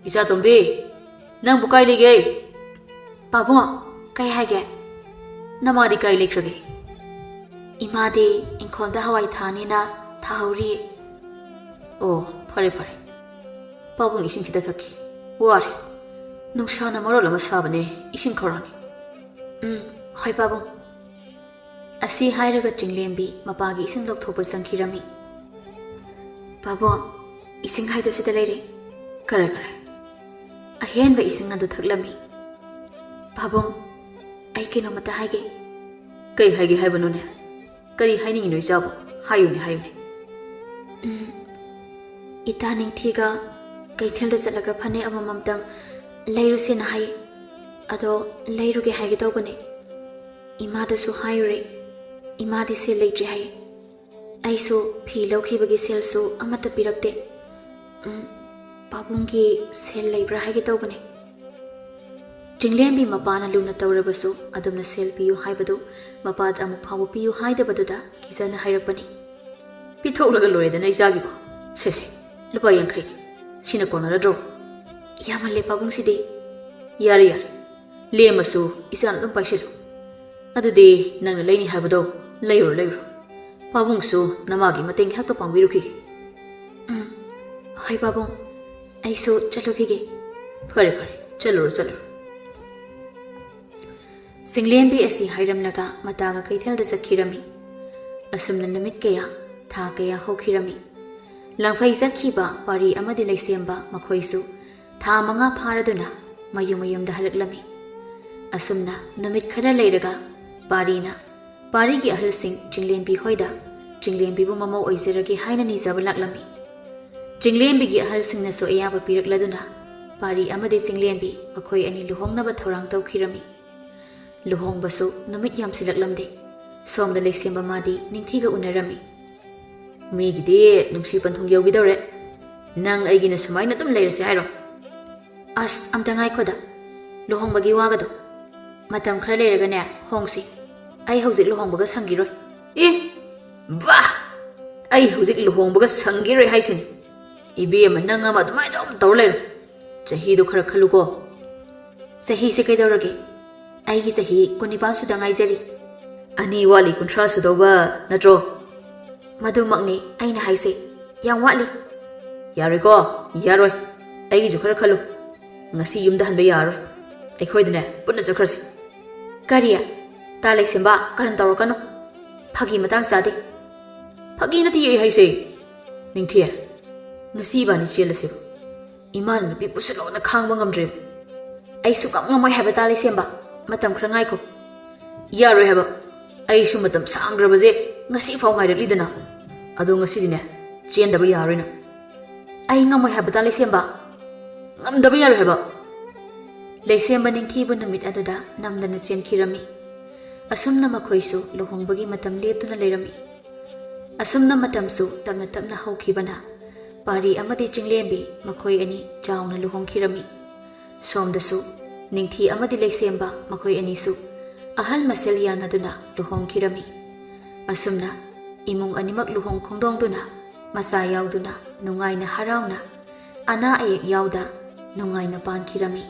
ꯏꯆꯥꯇꯣꯝꯕꯤ ꯅꯪꯕꯨ ꯀꯥꯏ ꯂꯩꯒꯦ? ꯄꯥꯕꯨꯡ ꯀꯩ ꯍꯥꯏꯒꯦ? ꯅꯃꯥꯗꯤ ꯀꯥꯏ ꯂꯩꯈ꯭ꯔꯒꯦ? ꯏꯃꯥꯗꯤ ꯏꯪꯈꯣꯜꯗ ꯍꯋꯥꯏ ꯊꯥꯅꯤꯅ ꯊꯥꯍꯧꯔꯤ. ꯑꯣ ꯐꯔꯦ. ꯄꯥꯕꯨꯡ ꯏꯁꯤꯡ ꯈꯤꯇ ꯊꯛꯈꯤ. ꯋꯥꯔꯦ. ꯅꯨꯡꯁꯥꯅ ꯃꯔꯣꯜ ꯑꯃ ꯁꯥꯕꯅꯦ. ꯏꯁꯤꯡ ꯈꯧꯔꯥꯡꯉꯤ. ꯍꯣꯏ ꯄꯥꯕꯨꯡ. ꯑꯁꯤ ꯍꯥꯏꯔꯒ ꯆꯤꯡꯂꯦꯝꯕꯤ ꯃꯄꯥꯒꯤ ꯏꯁꯤꯡ ꯂꯧꯊꯣꯛꯄ ꯆꯪꯈꯤꯔꯝꯃꯤ. ꯄꯥꯕꯨꯡ ꯏꯁꯤꯡ ꯍꯥꯏꯗꯣ ꯁꯤꯗ ꯂꯩꯔꯦ. ꯀꯔꯦ. ꯑꯍꯦꯟꯕ ꯏꯁꯤꯡ ꯑꯗꯨ ꯊꯛꯂꯝꯃꯤ. ꯄꯥꯕꯨꯡ ꯑꯩ ꯀꯩꯅꯣꯃꯇ ꯍꯥꯏꯒꯦ. ꯀꯩ ꯍꯥꯏꯒꯦ ꯍꯥꯏꯕꯅꯣꯅꯦ? ꯀꯔꯤ ꯍꯥꯏꯅꯤꯡꯉꯤꯅꯣ ꯏꯆꯥꯕꯨ? ꯍꯥꯏꯌꯨꯅꯦ. ꯏꯇꯥ ꯅꯤꯡꯊꯤꯒ ꯀꯩꯊꯦꯜꯗ ꯆꯠꯂꯒ ꯐꯅꯦꯛ ꯑꯃꯃꯝꯇꯪ ꯂꯩꯔꯨꯁꯦꯅ ꯍꯥꯏꯌꯦ. ꯑꯗꯣ ꯂꯩꯔꯨꯒꯦ ꯍꯥꯏꯒꯦ ꯇꯧꯕꯅꯦ. ꯏꯃꯥꯗꯁꯨ ꯍꯥꯏꯔꯨꯔꯦ. ꯏꯃꯥꯗꯤ ꯁꯦꯜ ꯂꯩꯇ꯭ꯔꯦ ꯍꯥꯏꯌꯦ. ꯑꯩꯁꯨ ꯐꯤ ꯂꯧꯈꯤꯕꯒꯤ ꯁꯦꯜꯁꯨ ꯑꯃꯠꯇ ꯄꯤꯔꯛꯇꯦ. ꯄꯥꯕꯨꯡꯒꯤ ꯁꯦල් ꯂꯩꯕ꯭ꯔꯥ ꯍꯥꯏꯒꯦ ꯇꯧꯕꯅꯦ. ꯆꯤꯡꯂꯦꯝꯕꯤ ꯃꯄꯥꯅ ꯂꯨꯅ ꯇꯧꯔꯕꯁꯨ ꯑꯗꯨꯝꯅ ꯁꯦꯜ ꯄꯤꯌꯨ ꯍꯥꯏꯕꯗꯨ ꯃꯄꯥꯗ ꯑꯃꯨꯛ ꯐꯥꯎꯕ ꯄꯤꯌꯨ ꯍꯥꯏꯗꯕꯗꯨꯗ ꯀꯤꯖꯅ ꯍꯥꯏꯔꯛꯄꯅꯤ. ꯄꯤꯊꯣꯛꯂꯒ ꯂꯣꯏꯔꯦꯗꯅ ꯏꯆꯥꯒꯤꯕꯣ. ꯁꯦ ꯂꯨꯄꯥ 50. ꯁꯤꯅ ꯀꯣꯟꯅꯔꯗ꯭ꯔꯣ? ꯌꯥꯝꯃꯜꯂꯦ ꯄꯥꯕꯨꯡꯁꯤꯗꯤ. ꯌꯥꯔꯦ. ꯂꯦꯝꯃꯁꯨ ꯏꯆꯥꯅ ꯑꯗꯨꯝ ꯄꯥꯏꯁꯤꯜꯂꯨ. ꯑꯗꯨꯗꯤ ꯅꯪꯅ ꯂꯩꯅꯤ ꯍꯥꯏꯕꯗꯣ ꯂꯩꯔꯨꯔꯣ. ꯄꯥꯕꯨꯡꯁꯨ ꯅꯃꯥꯒꯤ ꯃꯇꯦꯡ ꯍꯦꯛꯇ ꯄꯥꯡꯕꯤꯔꯨꯈꯤꯒꯦ. ꯍꯣꯏ ꯄꯥꯕꯨꯡ ꯑꯩꯁꯨ ꯆꯠꯂꯨꯈꯤꯒꯦ. ꯐꯔꯦ. ꯆꯠꯂꯨꯔꯣ. ꯆꯤꯡꯂꯦꯝꯕꯤ ꯑꯁꯤ ꯍꯥꯏꯔꯝꯂꯒ ꯃꯇꯥꯒ ꯀꯩꯊꯦꯜꯗ ꯆꯠꯈꯤꯔꯝꯃꯤ. ꯑꯁꯨꯝꯅ ꯅꯨꯃꯤꯠ ꯀꯌꯥ ꯊꯥ ꯀꯌꯥ ꯍꯧꯈꯤꯔꯝꯃꯤ. ꯂꯪꯐꯩ ꯆꯠꯈꯤꯕ ꯄꯥꯔꯤ ꯑꯃꯗꯤ ꯂꯩꯁꯦꯝꯕ ꯃꯈꯣꯏꯁꯨ ꯊꯥ 5 ꯐꯥꯔꯗꯨꯅ ꯃꯌꯨꯝꯗ ꯍꯜꯂꯛꯂꯝꯃꯤ. ꯑꯁꯨꯝꯅ ꯅꯨꯃꯤꯠ ꯈꯔ ꯂꯩꯔꯒ ꯄꯥꯔꯤꯅ ꯄꯥꯔꯤꯒꯤ ꯑꯍꯜꯁꯤꯡ ꯆꯤꯡꯂꯦꯝꯕꯤ ꯍꯣꯏꯗ ꯆꯤꯡꯂꯦꯝꯕꯤꯕꯨ ꯃꯃꯧ ꯑꯣꯏꯖꯔꯒꯦ ꯍꯥꯏꯅ ꯅꯤꯖꯕ ꯂꯥꯛꯂꯝꯃꯤ. ꯆꯤꯡꯂꯦꯝꯕꯤꯒꯤ ꯑꯍꯜꯁꯤꯡꯅꯁꯨ ꯑꯌꯥꯕ ꯄꯤꯔꯛꯂꯗꯨꯅ ꯄꯥꯔꯤ ꯑꯃꯗꯤ ꯆꯤꯡꯂꯦꯝꯕꯤ ꯃꯈꯣꯏ ꯑꯅꯤ ꯂꯨꯍꯣꯡꯅꯕ ꯊꯧꯔꯥꯡ ꯇꯧꯈꯤꯔꯝꯃꯤ. ꯂꯨꯍꯣꯡꯕꯁꯨ ꯅꯨꯃꯤꯠ ꯌꯥꯝꯁꯤꯜꯂꯛꯂꯝꯗꯦ. ꯁꯣꯝꯗ ꯂꯩꯁꯦꯝꯕ ꯃꯥꯗꯤ ꯅꯤꯡꯊꯤꯒ ꯎꯅꯔꯝꯃꯤ. ꯃꯤꯒꯤꯗꯤ ꯅꯨꯡꯁꯤ ꯄꯟꯊꯨꯡ ꯌꯧꯈꯤꯗꯧꯔꯦ. ꯅꯪ ꯑꯩꯒꯤꯅ ꯁꯨꯃꯥꯏꯅ ꯑꯗꯨꯝ ꯂꯩꯔꯁꯤ ꯍꯥꯏꯔꯣ? ꯑꯁ ꯑꯝꯇ ꯉꯥꯏꯈꯣꯗ. ꯂꯨꯍꯣꯡꯕꯒꯤ ꯋꯥꯒꯗꯣ ꯃꯇꯝ ꯈꯔ ꯂꯩꯔꯒꯅꯦ ꯍꯣꯡꯁꯤ. ꯑꯩ ꯍꯧꯖꯤꯛ ꯂꯨꯍꯣꯡꯕꯒ ꯁꯪꯒꯤꯔꯣꯏ. ꯕꯥ! ꯑꯩ ꯍꯧꯖꯤꯛ ꯂꯨꯍꯣꯡꯕꯒ ꯁꯪꯒꯤꯔꯣꯏ ꯍꯥꯏꯁꯤꯅꯤ. ꯏꯕꯦꯝꯃ ꯅꯪ ꯑꯃ ꯑꯗꯨꯃꯥꯏꯅ ꯑꯗꯨꯝ ꯇꯧꯔ ꯂꯩꯔꯣ. ꯆꯍꯤꯗꯣ ꯈꯔ ꯈꯜꯂꯨꯀꯣ. ꯆꯍꯤꯁꯦ ꯀꯩꯗꯧꯔꯒꯦ? ꯑꯩꯒꯤ ꯆꯍꯤ 19 ꯁꯨꯗ ꯉꯥꯏꯖꯔꯤ. 2 ꯋꯥꯠꯂꯤ 30 ꯁꯨꯗꯧꯕ ꯅꯠꯇ꯭ꯔꯣ? ꯃꯗꯨꯃꯛꯅꯤ ꯑꯩꯅ ꯍꯥꯏꯁꯦ. ꯌꯥꯝ ꯋꯥꯠꯂꯤ. ꯌꯥꯔꯣꯏꯀꯣ. ꯌꯥꯔꯣꯏ. ꯑꯩꯒꯤꯁꯨ ꯈꯔ ꯈꯜꯂꯨ. ꯉꯁꯤ ꯌꯨꯝꯗ ꯍꯟꯕ ꯌꯥꯔꯣꯏ. ꯑꯩꯈꯣꯏꯗꯅꯦ ꯄꯨꯟꯅ ꯆꯠꯈ꯭ꯔꯁꯤ. ꯀꯔꯤ? ꯇꯥ ꯂꯩꯁꯦꯝꯕ ꯀꯔꯟ ꯇꯧꯔꯛꯀꯅꯨ. ꯐꯥꯒꯤ ꯃꯇꯥꯡ ꯆꯥꯗꯦ. ꯐꯥꯒꯤ ꯅꯠꯇꯦ ꯑꯩ ꯍꯥꯏꯁꯦ. ꯅꯤꯡꯊꯤ ꯉꯁꯤ ꯏꯕꯥꯅꯤ ꯆꯦꯜꯂꯁꯦꯕ. ꯏꯃꯥꯅ ꯅꯨꯄꯤ ꯄꯨꯁꯜꯂꯣꯅ ꯈꯥꯡꯕ ꯉꯝꯗ꯭ꯔꯦꯕ. ꯑꯩ ꯁꯨꯡꯉꯝ ꯉꯝꯃꯣꯏ ꯍꯥꯏꯕ ꯇꯥ ꯂꯩꯁꯦꯝꯕ. ꯃꯇꯝ ꯈꯔ ꯉꯥꯏꯈꯣ. ꯌꯥꯔꯣꯏ ꯍꯥꯏꯕ. ꯑꯩꯁꯨ ꯃꯇꯝ ꯁꯥꯡꯈ꯭ꯔꯕꯁꯦ ꯉꯁꯤ ꯐꯥꯎ ꯉꯥꯏꯔꯛꯂꯤꯗꯅ. ꯑꯗꯣ ꯉꯁꯤꯗꯤꯅꯦ ꯆꯦꯟꯗꯕ ꯌꯥꯔꯣꯏꯅ. ꯑꯩ ꯉꯝꯃꯣꯏ ꯍꯥꯏꯕ ꯇꯥ ꯂꯩꯁꯦꯝꯕ. 2 ꯋꯥꯠꯂꯤ 30 ꯁꯨꯗꯧꯕ ꯅꯠꯇ꯭ꯔꯣ? 2 ꯋꯥꯠꯂꯤ. 2 ꯋꯥꯠꯂꯤ. 2 ꯉꯝꯗꯕ ꯌꯥꯔꯣꯏ ꯍꯥꯏꯕ ꯂꯩꯁꯦꯝꯕ ꯅꯤꯡꯊꯤꯕ ꯅꯨꯃꯤꯠ ꯑꯗꯨꯗ ꯅꯝꯗꯅ ꯆꯦꯟꯈꯤꯔꯝꯃꯤ ꯑꯁꯨꯝꯅ ꯃꯈꯣꯏꯁꯨ ꯂꯨꯍꯣꯡꯕꯒꯤ ꯃꯇꯝ ꯂꯦꯞꯇꯨꯅ ꯂꯩꯔꯝꯃꯤ ꯑꯁꯨꯝꯅ ꯃꯇꯝꯁꯨ ꯇꯞꯅ ꯇꯞꯅ ꯍꯧꯈꯤꯕꯅ ꯄꯥꯔꯤ ꯑꯃꯗꯤ ꯆꯤꯡꯂꯦꯝꯕꯤ ꯃꯈꯣꯏ ꯑꯅꯤ ꯆꯥꯎꯅ ꯂꯨꯍꯣꯡꯈꯤꯔꯝꯃꯤ ꯁꯣꯝꯗꯁꯨ ꯅꯤꯡꯊꯤ ꯑꯃꯗꯤ ꯂꯩꯁꯦꯝꯕ ꯃꯈꯣꯏ ꯑꯅꯤꯁꯨ ꯑꯍꯜ ꯃꯁꯦꯜ ꯌꯥꯅꯗꯨꯅ ꯂꯨꯍꯣꯡꯈꯤꯔꯝꯃꯤ ꯑꯁꯨꯝꯅ ꯏꯃꯨꯡ ꯑꯅꯤꯃꯛ ꯂꯨꯍꯣꯡ ꯈꯣꯡꯗꯣꯡꯗꯨꯅ ꯃꯆꯥ ꯌꯥꯎꯗꯨꯅ ꯅꯨꯡꯉꯥꯏꯅ ꯍꯔꯥꯎꯅ ꯑꯅꯥ ꯑꯌꯦꯛ ꯌꯥꯎꯗ ꯅꯨꯡꯉꯥꯏꯅ ꯄꯥꯟꯈꯤꯔꯝꯃꯤ